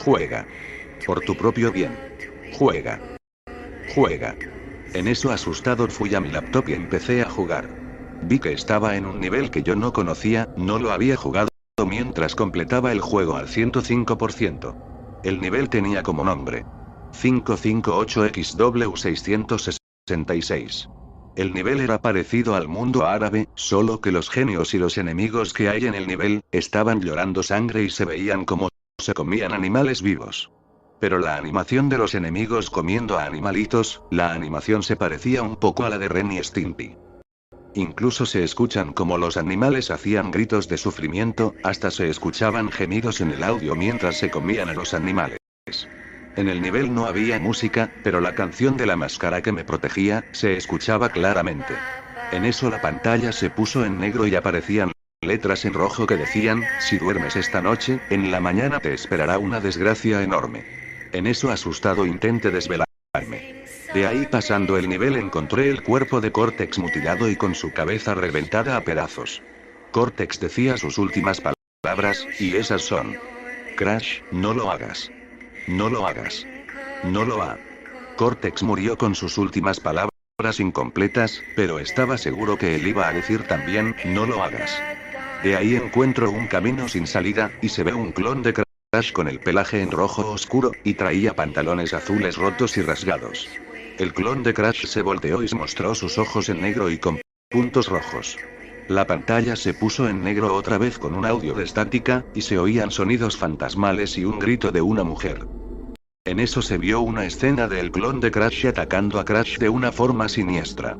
C: Juega. Por tu propio bien. Juega. Juega. En eso asustado fui a mi laptop y empecé a jugar. Vi que estaba en un nivel que yo no conocía, no lo había jugado mientras completaba el juego al 105%. El nivel tenía como nombre 558XW666. El nivel era parecido al mundo árabe, solo que los genios y los enemigos que hay en el nivel, estaban llorando sangre y se veían como se comían animales vivos. Pero la animación de los enemigos comiendo a animalitos, la animación se parecía un poco a la de Ren y Stimpy. Incluso se escuchan como los animales hacían gritos de sufrimiento, hasta se escuchaban gemidos en el audio mientras se comían a los animales. En el nivel no había música, pero la canción de la máscara que me protegía, se escuchaba claramente. En eso la pantalla se puso en negro y aparecían letras en rojo que decían: si duermes esta noche, en la mañana te esperará una desgracia enorme. En eso asustado intenté desvelarme. De ahí pasando el nivel encontré el cuerpo de Cortex mutilado y con su cabeza reventada a pedazos. Cortex decía sus últimas palabras, y esas son: Crash, no lo hagas. No lo hagas. No lo ha. Cortex murió con sus últimas palabras incompletas, pero estaba seguro que él iba a decir también: no lo hagas. De ahí encuentro un camino sin salida, y se ve un clon de Crash con el pelaje en rojo oscuro, y traía pantalones azules rotos y rasgados. El clon de Crash se volteó y se mostró sus ojos en negro y con puntos rojos. La pantalla se puso en negro otra vez con un audio de estática, y se oían sonidos fantasmales y un grito de una mujer. En eso se vio una escena del clon de Crash atacando a Crash de una forma siniestra.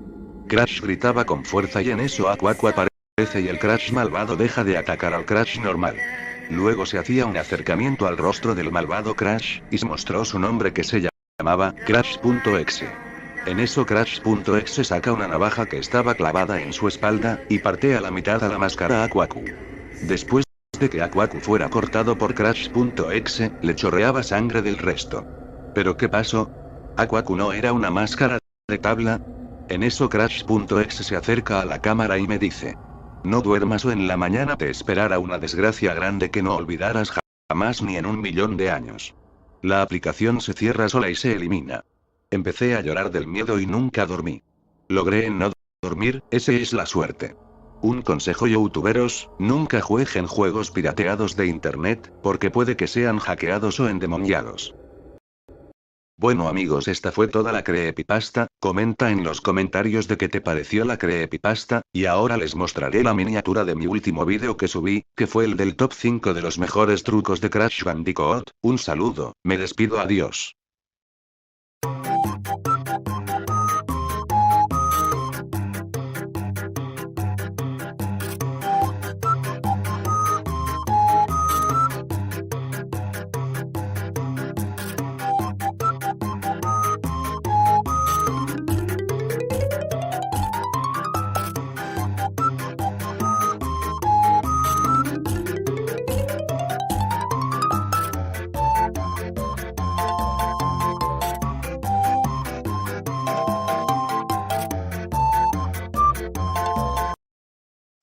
C: Crash gritaba con fuerza y en eso Aku aparece y el Crash malvado deja de atacar al Crash normal. Luego se hacía un acercamiento al rostro del malvado Crash, y se mostró su nombre que se llamaba Crash.exe. En eso Crash.exe saca una navaja que estaba clavada en su espalda, y parte a la mitad a la máscara Aku. Después de que Aku fuera cortado por Crash.exe, le chorreaba sangre del resto. ¿Pero qué pasó? Aku no era una máscara de tabla. En eso Crash.exe se acerca a la cámara y me dice: no duermas o en la mañana te esperará una desgracia grande que no olvidarás jamás ni en 1.000.000 de años. La aplicación se cierra sola y se elimina. Empecé a llorar del miedo y nunca dormí. Logré en no dormir, esa es la suerte. Un consejo youtuberos, nunca jueguen juegos pirateados de internet, porque puede que sean hackeados o endemoniados. Bueno amigos, esta fue toda la creepypasta. Comenta en los comentarios de qué te pareció la creepypasta, y ahora les mostraré la miniatura de mi último vídeo que subí, que fue el del top 5 de los mejores trucos de Crash Bandicoot. Un saludo, me despido, adiós.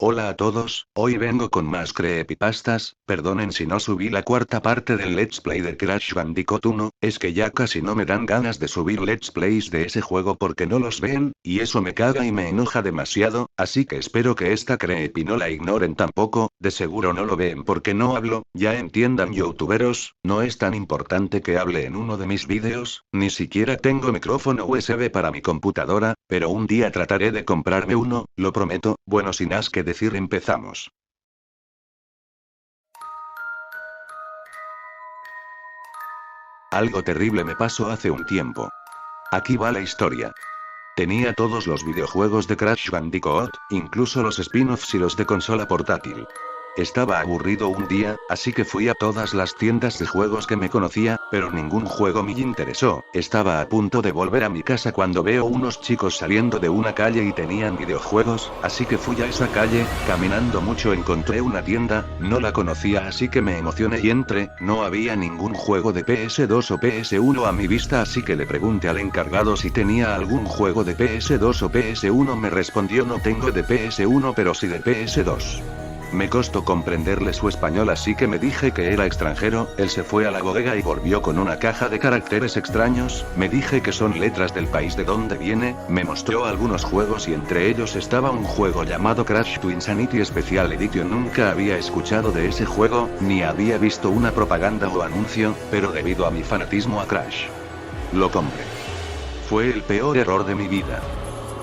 C: Hola a todos, hoy vengo con más creepypastas. Perdonen si no subí la cuarta parte del Let's Play de Crash Bandicoot 1, es que ya casi no me dan ganas de subir Let's Plays de ese juego porque no los ven, y eso me caga y me enoja demasiado, así que espero que esta creepy no la ignoren tampoco. De seguro no lo ven porque no hablo, ya entiendan youtuberos, no es tan importante que hable en uno de mis vídeos, ni siquiera tengo micrófono USB para mi computadora, pero un día trataré de comprarme uno, lo prometo. Bueno, sin más que decir, empezamos. Algo terrible me pasó hace un tiempo. Aquí va la historia. Tenía todos los videojuegos de Crash Bandicoot, incluso los spin-offs y los de consola portátil. Estaba aburrido un día, así que fui a todas las tiendas de juegos que me conocía, pero ningún juego me interesó. Estaba a punto de volver a mi casa cuando veo unos chicos saliendo de una calle y tenían videojuegos, así que fui a esa calle. Caminando mucho encontré una tienda, no la conocía así que me emocioné y entré. No había ningún juego de PS2 o PS1 a mi vista, así que le pregunté al encargado si tenía algún juego de PS2 o PS1. Me respondió: no tengo de PS1 pero sí de PS2. Me costó comprenderle su español, así que me dije que era extranjero. Él se fue a la bodega y volvió con una caja de caracteres extraños. Me dije que son letras del país de donde viene. Me mostró algunos juegos y entre ellos estaba un juego llamado Crash Twinsanity Special Edition. Nunca había escuchado de ese juego, ni había visto una propaganda o anuncio, pero debido a mi fanatismo a Crash, lo compré. Fue el peor error de mi vida.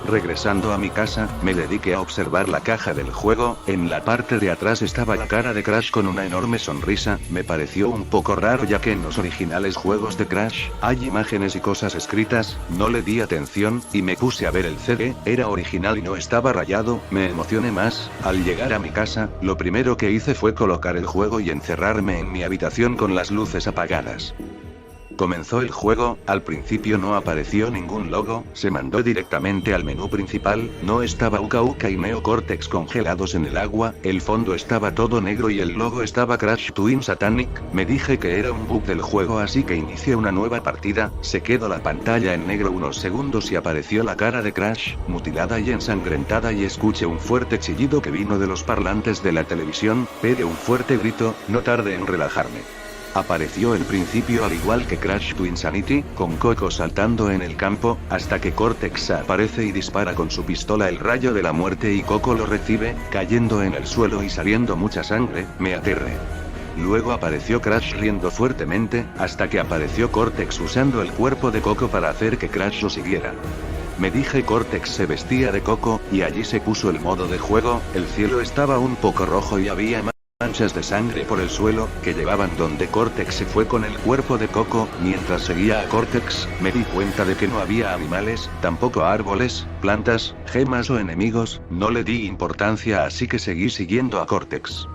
C: Regresando a mi casa, me dediqué a observar la caja del juego. En la parte de atrás estaba la cara de Crash con una enorme sonrisa. Me pareció un poco raro ya que en los originales juegos de Crash, hay imágenes y cosas escritas. No le di atención, y me puse a ver el CD, era original y no estaba rayado. Me emocioné más. Al llegar a mi casa, lo primero que hice fue colocar el juego y encerrarme en mi habitación con las luces apagadas. Comenzó el juego. Al principio no apareció ningún logo, se mandó directamente al menú principal. No estaba Uka Uka y Neo Cortex congelados en el agua, el fondo estaba todo negro y el logo estaba Crash Twin Satanic. Me dije que era un bug del juego, así que inicié una nueva partida. Se quedó la pantalla en negro unos segundos y apareció la cara de Crash, mutilada y ensangrentada, y escuché un fuerte chillido que vino de los parlantes de la televisión. Pegué un fuerte grito, no tardé en relajarme. Apareció el principio al igual que Crash Twinsanity, con Coco saltando en el campo, hasta que Cortex aparece y dispara con su pistola el rayo de la muerte y Coco lo recibe, cayendo en el suelo y saliendo mucha sangre. Me aterré. Luego apareció Crash riendo fuertemente, hasta que apareció Cortex usando el cuerpo de Coco para hacer que Crash lo siguiera. Me dije Cortex se vestía de Coco, y allí se puso el modo de juego. El cielo estaba un poco rojo y había manchas de sangre por el suelo, que llevaban donde Cortex se fue con el cuerpo de Coco. Mientras seguía a Cortex, me di cuenta de que no había animales, tampoco árboles, plantas, gemas o enemigos. No le di importancia, así que seguí siguiendo a Cortex.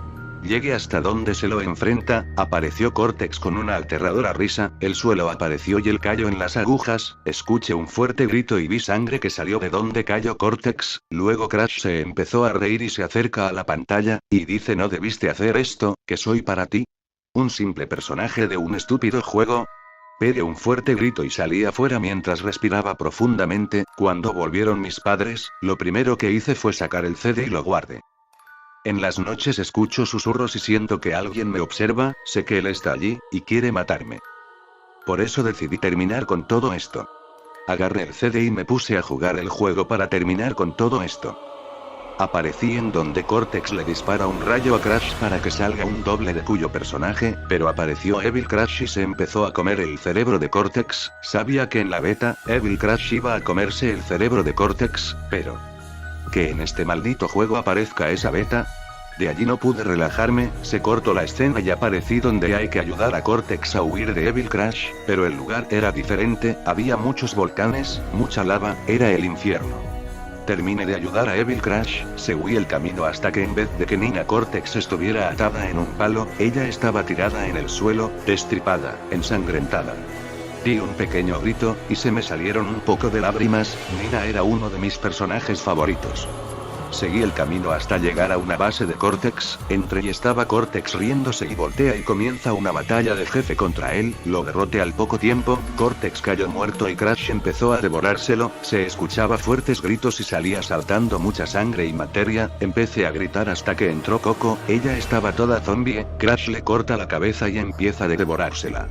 C: Llegué hasta donde se lo enfrenta, apareció Cortex con una aterradora risa, el suelo apareció y él cayó en las agujas. Escuché un fuerte grito y vi sangre que salió de donde cayó Cortex. Luego Crash se empezó a reír y se acerca a la pantalla, y dice: no debiste hacer esto, que soy para ti. Un simple personaje de un estúpido juego. Pegué un fuerte grito y salí afuera mientras respiraba profundamente. Cuando volvieron mis padres, lo primero que hice fue sacar el CD y lo guardé. En las noches escucho susurros y siento que alguien me observa. Sé que él está allí, y quiere matarme. Por eso decidí terminar con todo esto. Agarré el CD y me puse a jugar el juego para terminar con todo esto. Aparecí en donde Cortex le dispara un rayo a Crash para que salga un doble de cuyo personaje, pero apareció Evil Crash y se empezó a comer el cerebro de Cortex. Sabía que en la beta, Evil Crash iba a comerse el cerebro de Cortex, pero... que en este maldito juego aparezca esa beta. De allí no pude relajarme, se cortó la escena y aparecí donde hay que ayudar a Cortex a huir de Evil Crash, pero el lugar era diferente, había muchos volcanes, mucha lava, era el infierno. Terminé de ayudar a Evil Crash, seguí el camino hasta que en vez de que Nina Cortex estuviera atada en un palo, ella estaba tirada en el suelo, destripada, ensangrentada. Di un pequeño grito, y se me salieron un poco de lágrimas. Nina era uno de mis personajes favoritos. Seguí el camino hasta llegar a una base de Cortex, entré y estaba Cortex riéndose y voltea y comienza una batalla de jefe contra él, lo derroté al poco tiempo, Cortex cayó muerto y Crash empezó a devorárselo, se escuchaba fuertes gritos y salía saltando mucha sangre y materia, empecé a gritar hasta que entró Coco, ella estaba toda zombie, Crash le corta la cabeza y empieza a devorársela.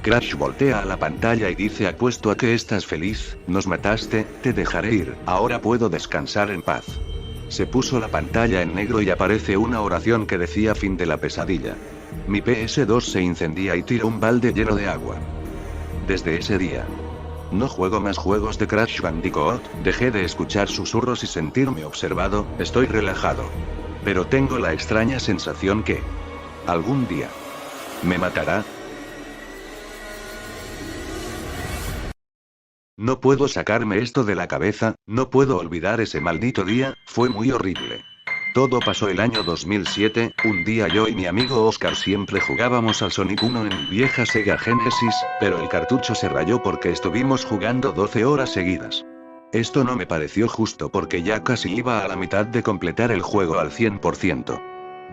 C: Crash voltea a la pantalla y dice: apuesto a que estás feliz, nos mataste, te dejaré ir, ahora puedo descansar en paz. Se puso la pantalla en negro y aparece una oración que decía fin de la pesadilla. Mi PS2 se incendia y tiró un balde lleno de agua. Desde ese día, no juego más juegos de Crash Bandicoot, dejé de escuchar susurros y sentirme observado, estoy relajado. Pero tengo la extraña sensación que... algún día... ¿me matará? No puedo sacarme esto de la cabeza, no puedo olvidar ese maldito día, fue muy horrible. Todo pasó el año 2007, un día yo y mi amigo Oscar siempre jugábamos al Sonic 1 en mi vieja Sega Genesis, pero el cartucho se rayó porque estuvimos jugando 12 horas seguidas. Esto no me pareció justo porque ya casi iba a la mitad de completar el juego al 100%.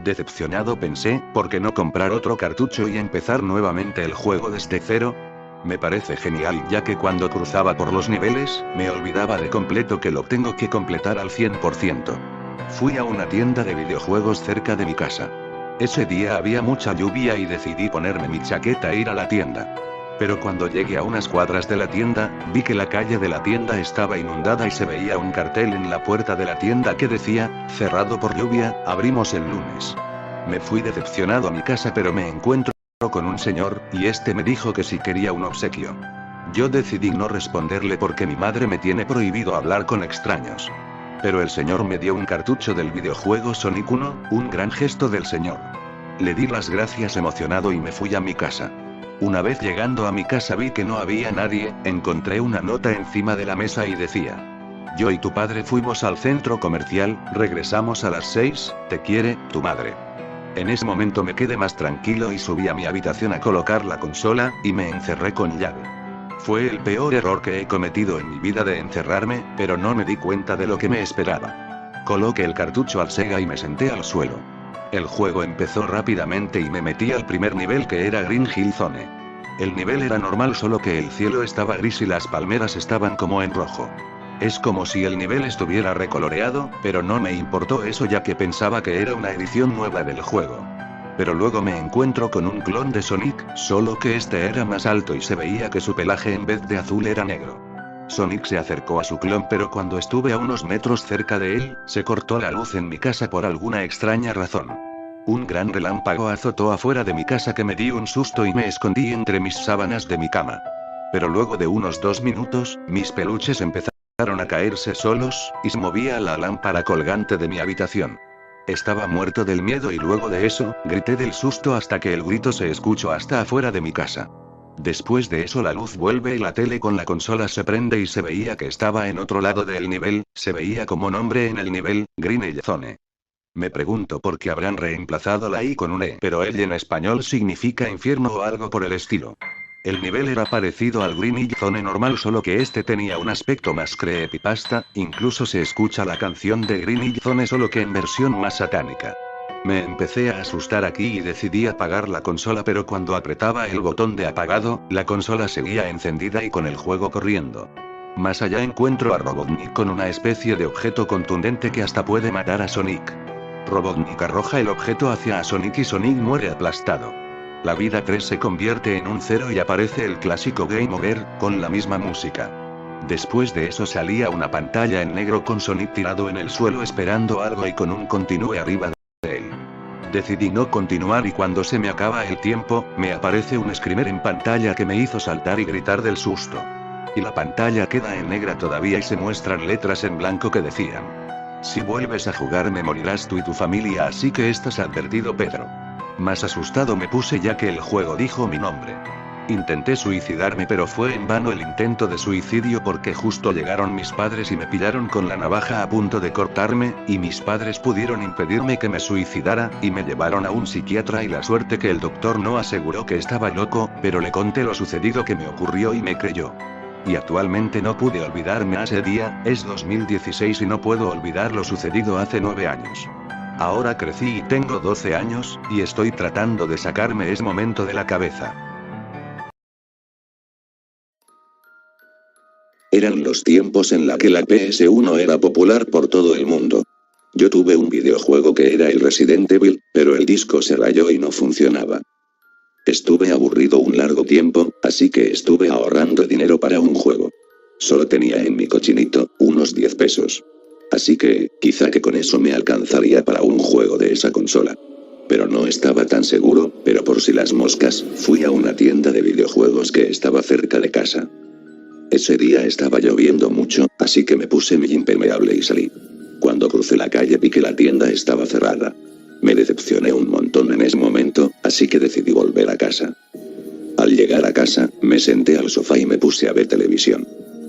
C: Decepcionado pensé, ¿por qué no comprar otro cartucho y empezar nuevamente el juego desde cero? Me parece genial ya que cuando cruzaba por los niveles, me olvidaba de completo que lo tengo que completar al 100%. Fui a una tienda de videojuegos cerca de mi casa. Ese día había mucha lluvia y decidí ponerme mi chaqueta e ir a la tienda. Pero cuando llegué a unas cuadras de la tienda, vi que la calle de la tienda estaba inundada y se veía un cartel en la puerta de la tienda que decía, cerrado por lluvia, abrimos el lunes. Me fui decepcionado a mi casa pero me encuentro con un señor, y este me dijo que si quería un obsequio. Yo decidí no responderle porque mi madre me tiene prohibido hablar con extraños. Pero el señor me dio un cartucho del videojuego Sonic 1, un gran gesto del señor. Le di las gracias emocionado y me fui a mi casa. Una vez llegando a mi casa vi que no había nadie, encontré una nota encima de la mesa y decía: yo y tu padre fuimos al centro comercial, regresamos a las 6, te quiere, tu madre. En ese momento me quedé más tranquilo y subí a mi habitación a colocar la consola, y me encerré con llave. Fue el peor error que he cometido en mi vida de encerrarme, pero no me di cuenta de lo que me esperaba. Coloqué el cartucho al Sega y me senté al suelo. El juego empezó rápidamente y me metí al primer nivel que era Green Hill Zone. El nivel era normal solo que el cielo estaba gris y las palmeras estaban como en rojo. Es como si el nivel estuviera recoloreado, pero no me importó eso ya que pensaba que era una edición nueva del juego. Pero luego me encuentro con un clon de Sonic, solo que este era más alto y se veía que su pelaje en vez de azul era negro. Sonic se acercó a su clon pero cuando estuve a unos metros cerca de él, se cortó la luz en mi casa por alguna extraña razón. Un gran relámpago azotó afuera de mi casa que me di un susto y me escondí entre mis sábanas de mi cama. Pero luego de unos 2 minutos, mis peluches empezaron a caerse solos, y se movía la lámpara colgante de mi habitación. Estaba muerto del miedo y luego de eso, grité del susto hasta que el grito se escuchó hasta afuera de mi casa. Después de eso la luz vuelve y la tele con la consola se prende y se veía que estaba en otro lado del nivel, se veía como nombre en el nivel, Green Hill Zone. Me pregunto por qué habrán reemplazado la I con un E, pero el en español significa infierno o algo por el estilo. El nivel era parecido al Green Hill Zone normal solo que este tenía un aspecto más creepypasta, incluso se escucha la canción de Green Hill Zone solo que en versión más satánica. Me empecé a asustar aquí y decidí apagar la consola pero cuando apretaba el botón de apagado, la consola seguía encendida y con el juego corriendo. Más allá encuentro a Robotnik con una especie de objeto contundente que hasta puede matar a Sonic. Robotnik arroja el objeto hacia Sonic y Sonic muere aplastado. La vida 3 se convierte en un 0 y aparece el clásico Game Over, con la misma música. Después de eso salía una pantalla en negro con Sonic tirado en el suelo esperando algo y con un continúe arriba de él. Decidí no continuar y cuando se me acaba el tiempo, me aparece un screamer en pantalla que me hizo saltar y gritar del susto. Y la pantalla queda en negra todavía y se muestran letras en blanco que decían: si vuelves a jugar me morirás tú y tu familia, así que estás advertido, Pedro. Más asustado me puse ya que el juego dijo mi nombre. Intenté suicidarme pero fue en vano el intento de suicidio porque justo llegaron mis padres y me pillaron con la navaja a punto de cortarme, y mis padres pudieron impedirme que me suicidara, y me llevaron a un psiquiatra y la suerte que el doctor no aseguró que estaba loco, pero le conté lo sucedido que me ocurrió y me creyó. Y actualmente no pude olvidarme ese día, es 2016 y no puedo olvidar lo sucedido hace 9 años. Ahora crecí y tengo 12 años, y estoy tratando de sacarme ese momento de la cabeza.
E: Eran los tiempos en la que la PS1 era popular por todo el mundo. Yo tuve un videojuego que era el Resident Evil, pero el disco se rayó y no funcionaba. Estuve aburrido un largo tiempo, así que estuve ahorrando dinero para un juego. Solo tenía en mi cochinito unos 10 pesos. Así que, quizá que con eso me alcanzaría para un juego de esa consola. Pero no estaba tan seguro, pero por si las moscas, fui a una tienda de videojuegos que estaba cerca de casa. Ese día estaba lloviendo mucho, así que me puse mi impermeable y salí. Cuando crucé la calle vi que la tienda estaba cerrada. Me decepcioné un montón en ese momento, así que decidí volver a casa. Al llegar a casa, me senté al sofá y me puse a ver televisión.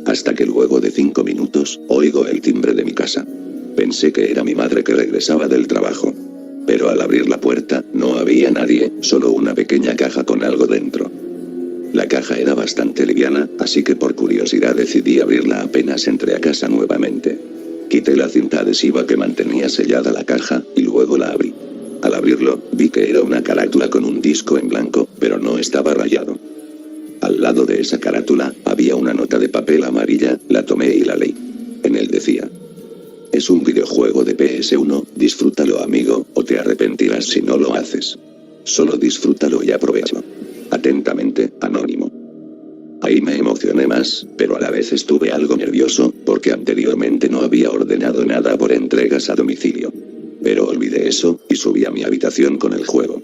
E: Hasta que luego de 5 minutos, oigo el timbre de mi casa. Pensé que era mi madre que regresaba del trabajo. Pero al abrir la puerta, no había nadie, solo una pequeña caja con algo dentro. La caja era bastante liviana, así que por curiosidad decidí abrirla apenas entré a casa nuevamente. Quité la cinta adhesiva que mantenía sellada la caja, y luego la abrí. Al abrirlo, vi que era una carátula con un disco en blanco, pero no estaba rayado. Al lado de esa carátula, había una nota de papel amarilla, la tomé y la leí. En él decía: es un videojuego de PS1, disfrútalo amigo, o te arrepentirás si no lo haces. Solo disfrútalo y aprovechalo. Atentamente, Anónimo. Ahí me emocioné más, pero a la vez estuve algo nervioso, porque anteriormente no había ordenado nada por entregas a domicilio. Pero olvidé eso, y subí a mi habitación con el juego.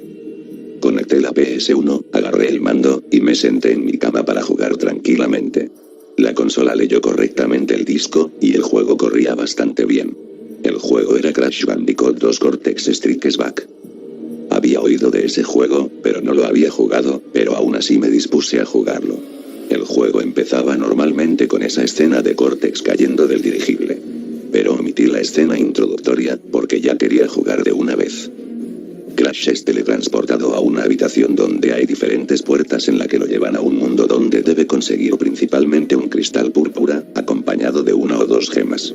E: Conecté la PS1, agarré el mando, y me senté en mi cama para jugar tranquilamente. La consola leyó correctamente el disco, y el juego corría bastante bien. El juego era Crash Bandicoot 2 Cortex Strikes Back. Había oído de ese juego, pero no lo había jugado, pero aún así me dispuse a jugarlo. El juego empezaba normalmente con esa escena de Cortex cayendo del dirigible. Pero omití la escena introductoria, porque ya quería jugar de una vez. Crash es teletransportado a una habitación donde hay diferentes puertas en la que lo llevan a un mundo donde debe conseguir principalmente un cristal púrpura, acompañado de 1 o 2 gemas.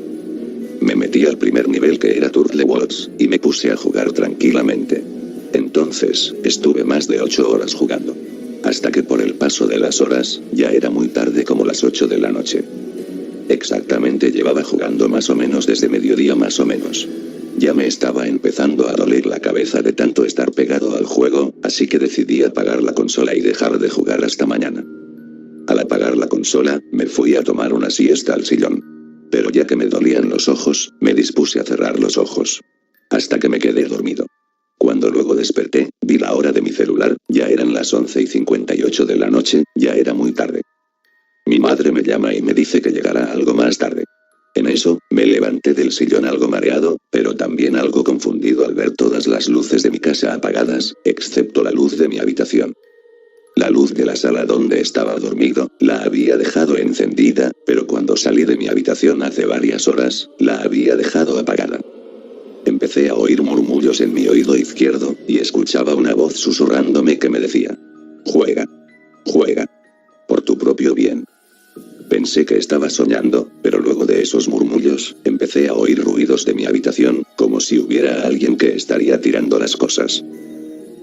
E: Me metí al primer nivel que era Turtle Woods, y me puse a jugar tranquilamente. Entonces, estuve más de 8 horas jugando. Hasta que por el paso de las horas, ya era muy tarde como las 8 de la noche. Exactamente llevaba jugando más o menos desde mediodía más o menos. Ya me estaba empezando a doler la cabeza de tanto estar pegado al juego, así que decidí apagar la consola y dejar de jugar hasta mañana. Al apagar la consola, me fui a tomar una siesta al sillón. Pero ya que me dolían los ojos, me dispuse a cerrar los ojos. Hasta que me quedé dormido. Cuando luego desperté, vi la hora de mi celular, ya eran las 11:58 de la noche, ya era muy tarde. Mi madre me llama y me dice que llegará algo más tarde. En eso, me levanté del sillón algo mareado, pero también algo confundido al ver todas las luces de mi casa apagadas, excepto la luz de mi habitación. La luz de la sala donde estaba dormido, la había dejado encendida, pero cuando salí de mi habitación hace varias horas, la había dejado apagada. Empecé a oír murmullos en mi oído izquierdo, y escuchaba una voz susurrándome que me decía: juega. Juega. Por tu propio bien. Pensé que estaba soñando, pero luego de esos murmullos, empecé a oír ruidos de mi habitación, como si hubiera alguien que estaría tirando las cosas.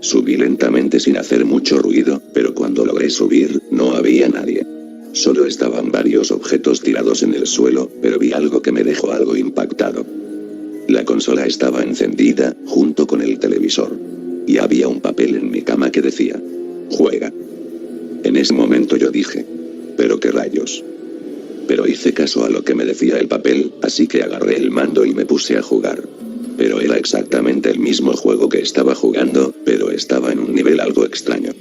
E: Subí lentamente sin hacer mucho ruido, pero cuando logré subir, no había nadie. Solo estaban varios objetos tirados en el suelo, pero vi algo que me dejó algo impactado. La consola estaba encendida, junto con el televisor. Y había un papel en mi cama que decía: juega. En ese momento yo dije: ¿pero qué rayos? Pero hice caso a lo que me decía el papel, así que agarré el mando y me puse a jugar. Pero era exactamente el mismo juego que estaba jugando, pero estaba en un nivel algo extraño.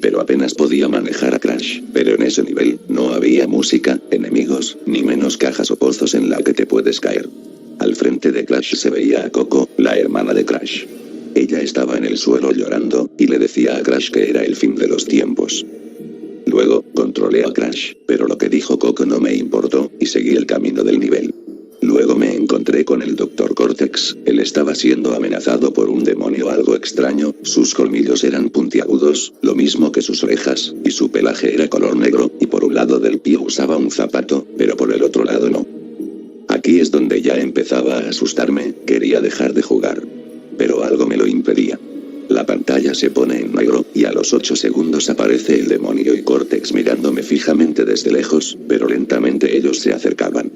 E: Pero apenas podía manejar a Crash, pero en ese nivel, no había música, enemigos, ni menos cajas o pozos en la que te puedes caer. Al frente de Crash se veía a Coco, la hermana de Crash. Ella estaba en el suelo llorando, y le decía a Crash que era el fin de los tiempos. Luego, controlé a Crash, pero lo que dijo Coco no me importó, y seguí el camino del nivel. Luego me encontré con el Dr. Cortex, él estaba siendo amenazado por un demonio algo extraño, sus colmillos eran puntiagudos, lo mismo que sus orejas, y su pelaje era color negro, y por un lado del pie usaba un zapato, pero por el otro lado no. Aquí es donde ya empezaba a asustarme, quería dejar de jugar. Pero algo me lo impedía. La pantalla se pone en negro, y a los 8 segundos aparece el demonio y Cortex mirándome fijamente desde lejos, pero lentamente ellos se acercaban.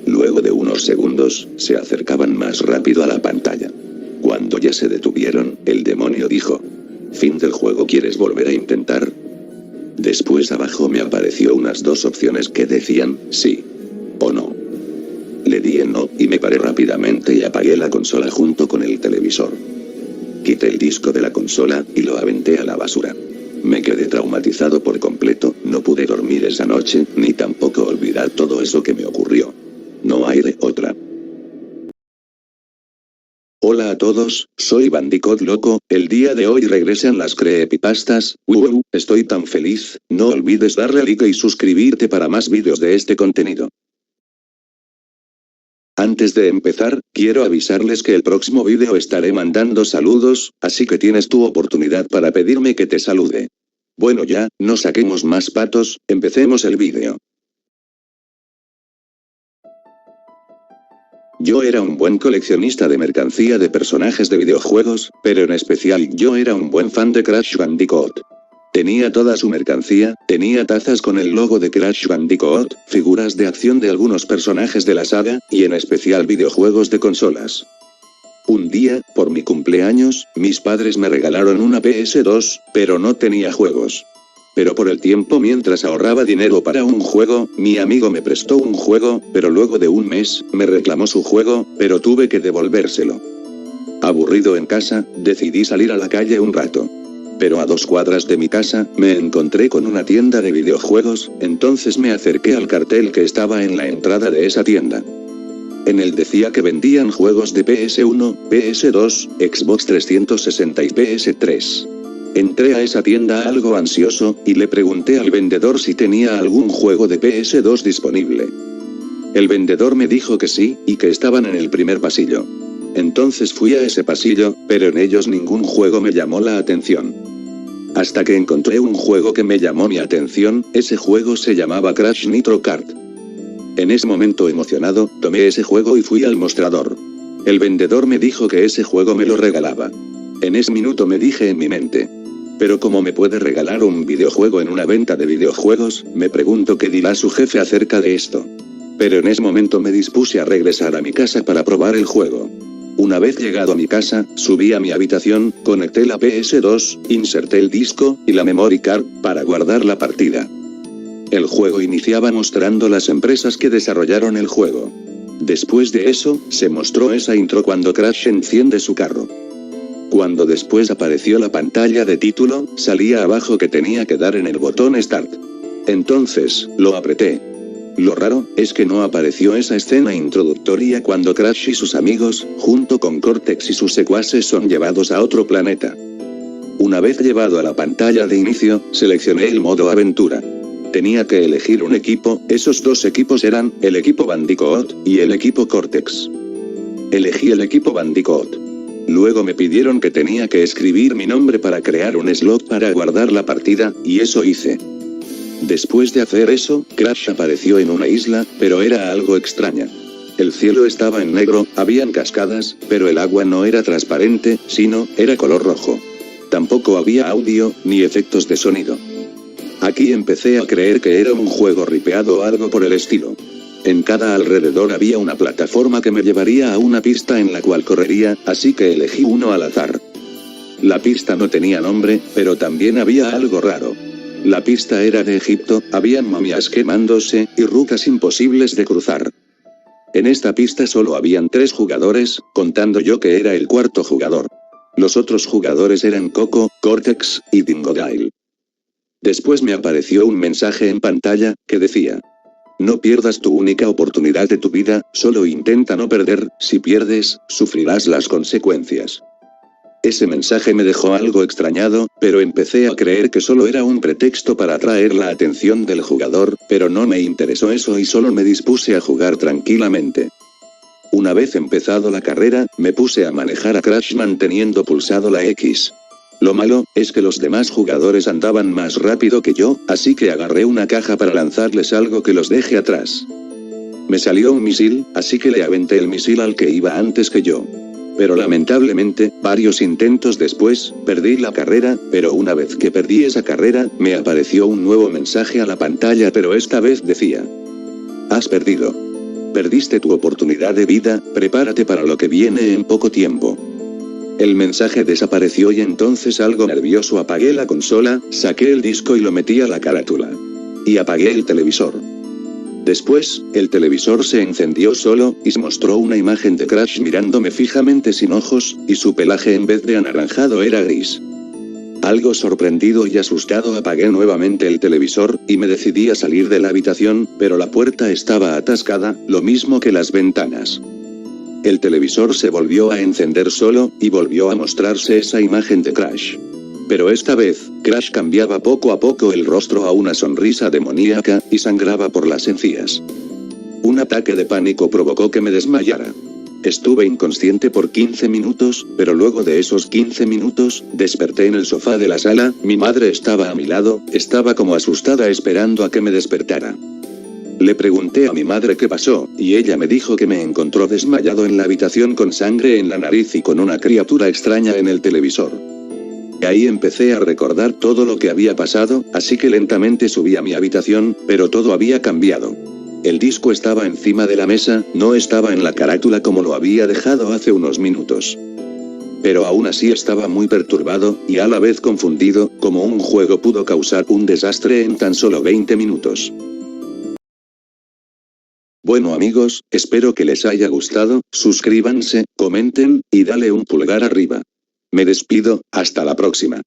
E: Luego de unos segundos, se acercaban más rápido a la pantalla. Cuando ya se detuvieron, el demonio dijo: «Fin del juego, ¿quieres volver a intentar?». Después abajo me apareció unas 2 opciones que decían, sí o no. Le di en no, y me paré rápidamente y apagué la consola junto con el televisor. Quité el disco de la consola, y lo aventé a la basura. Me quedé traumatizado por completo, no pude dormir esa noche, ni tampoco olvidar todo eso que me ocurrió. No hay de otra. Hola a todos, soy Bandicoot Loco, el día de hoy regresan las creepypastas, estoy tan feliz, no olvides darle like y suscribirte para más vídeos de este contenido. Antes de empezar, quiero avisarles que el próximo vídeo estaré mandando saludos, así que tienes tu oportunidad para pedirme que te salude. Bueno ya, no saquemos más patos, empecemos el vídeo. Yo era un buen coleccionista de mercancía de personajes de videojuegos, pero en especial yo era un buen fan de Crash Bandicoot. Tenía toda su mercancía, tenía tazas con el logo de Crash Bandicoot, figuras de acción de algunos personajes de la saga, y en especial videojuegos de consolas. Un día, por mi cumpleaños, mis padres me regalaron una PS2, pero no tenía juegos. Pero por el tiempo mientras ahorraba dinero para un juego, mi amigo me prestó un juego, pero luego de un mes, me reclamó su juego, pero tuve que devolvérselo. Aburrido en casa, decidí salir a la calle un rato. Pero a 2 cuadras de mi casa, me encontré con una tienda de videojuegos, entonces me acerqué al cartel que estaba en la entrada de esa tienda. En él decía que vendían juegos de PS1, PS2, Xbox 360 y PS3. Entré a esa tienda algo ansioso, y le pregunté al vendedor si tenía algún juego de PS2 disponible. El vendedor me dijo que sí, y que estaban en el primer pasillo. Entonces fui a ese pasillo, pero en ellos ningún juego me llamó la atención. Hasta que encontré un juego que me llamó mi atención, ese juego se llamaba Crash Nitro Kart. En ese momento emocionado, tomé ese juego y fui al mostrador. El vendedor me dijo que ese juego me lo regalaba. En ese minuto me dije en mi mente: pero ¿cómo me puede regalar un videojuego en una venta de videojuegos? Me pregunto qué dirá su jefe acerca de esto. Pero en ese momento me dispuse a regresar a mi casa para probar el juego. Una vez llegado a mi casa, subí a mi habitación, conecté la PS2, inserté el disco, y la memory card, para guardar la partida. El juego iniciaba mostrando las empresas que desarrollaron el juego. Después de eso, se mostró esa intro cuando Crash enciende su carro. Cuando después apareció la pantalla de título, salía abajo que tenía que dar en el botón Start. Entonces, lo apreté. Lo raro, es que no apareció esa escena introductoria cuando Crash y sus amigos, junto con Cortex y sus secuaces son llevados a otro planeta. Una vez llevado a la pantalla de inicio, seleccioné el modo aventura. Tenía que elegir un equipo, esos 2 equipos eran, el equipo Bandicoot, y el equipo Cortex. Elegí el equipo Bandicoot. Luego me pidieron que tenía que escribir mi nombre para crear un slot para guardar la partida, y eso hice. Después de hacer eso, Crash apareció en una isla, pero era algo extraña. El cielo estaba en negro, habían cascadas, pero el agua no era transparente, sino, era color rojo. Tampoco había audio, ni efectos de sonido. Aquí empecé a creer que era un juego ripeado o algo por el estilo. En cada alrededor había una plataforma que me llevaría a una pista en la cual correría, así que elegí uno al azar. La pista no tenía nombre, pero también había algo raro. La pista era de Egipto, habían momias quemándose, y rutas imposibles de cruzar. En esta pista solo habían 3 jugadores, contando yo que era el cuarto jugador. Los otros jugadores eran Coco, Cortex, y Dingodile. Después me apareció un mensaje en pantalla, que decía: no pierdas tu única oportunidad de tu vida, solo intenta no perder, si pierdes, sufrirás las consecuencias. Ese mensaje me dejó algo extrañado, pero empecé a creer que solo era un pretexto para atraer la atención del jugador, pero no me interesó eso y solo me dispuse a jugar tranquilamente. Una vez empezado la carrera, me puse a manejar a Crash manteniendo pulsado la X. Lo malo, es que los demás jugadores andaban más rápido que yo, así que agarré una caja para lanzarles algo que los deje atrás. Me salió un misil, así que le aventé el misil al que iba antes que yo. Pero lamentablemente, varios intentos después, perdí la carrera, pero una vez que perdí esa carrera, me apareció un nuevo mensaje a la pantalla, pero esta vez decía: has perdido. Perdiste tu oportunidad de vida, prepárate para lo que viene en poco tiempo. El mensaje desapareció y entonces algo nervioso apagué la consola, saqué el disco y lo metí a la carátula. Y apagué el televisor. Después, el televisor se encendió solo, y se mostró una imagen de Crash mirándome fijamente sin ojos, y su pelaje en vez de anaranjado era gris. Algo sorprendido y asustado apagué nuevamente el televisor, y me decidí a salir de la habitación, pero la puerta estaba atascada, lo mismo que las ventanas. El televisor se volvió a encender solo, y volvió a mostrarse esa imagen de Crash. Pero esta vez, Crash cambiaba poco a poco el rostro a una sonrisa demoníaca, y sangraba por las encías. Un ataque de pánico provocó que me desmayara. Estuve inconsciente por 15 minutos, pero luego de esos 15 minutos, desperté en el sofá de la sala, mi madre estaba a mi lado, estaba como asustada esperando a que me despertara. Le pregunté a mi madre qué pasó, y ella me dijo que me encontró desmayado en la habitación con sangre en la nariz y con una criatura extraña en el televisor. Y ahí empecé a recordar todo lo que había pasado, así que lentamente subí a mi habitación, pero todo había cambiado. El disco estaba encima de la mesa, no estaba en la carátula como lo había dejado hace unos minutos. Pero aún así estaba muy perturbado, y a la vez confundido, como un juego pudo causar un desastre en tan solo 20 minutos. Bueno amigos, espero que les haya gustado, suscríbanse, comenten, y dale un pulgar arriba. Me despido, hasta la próxima.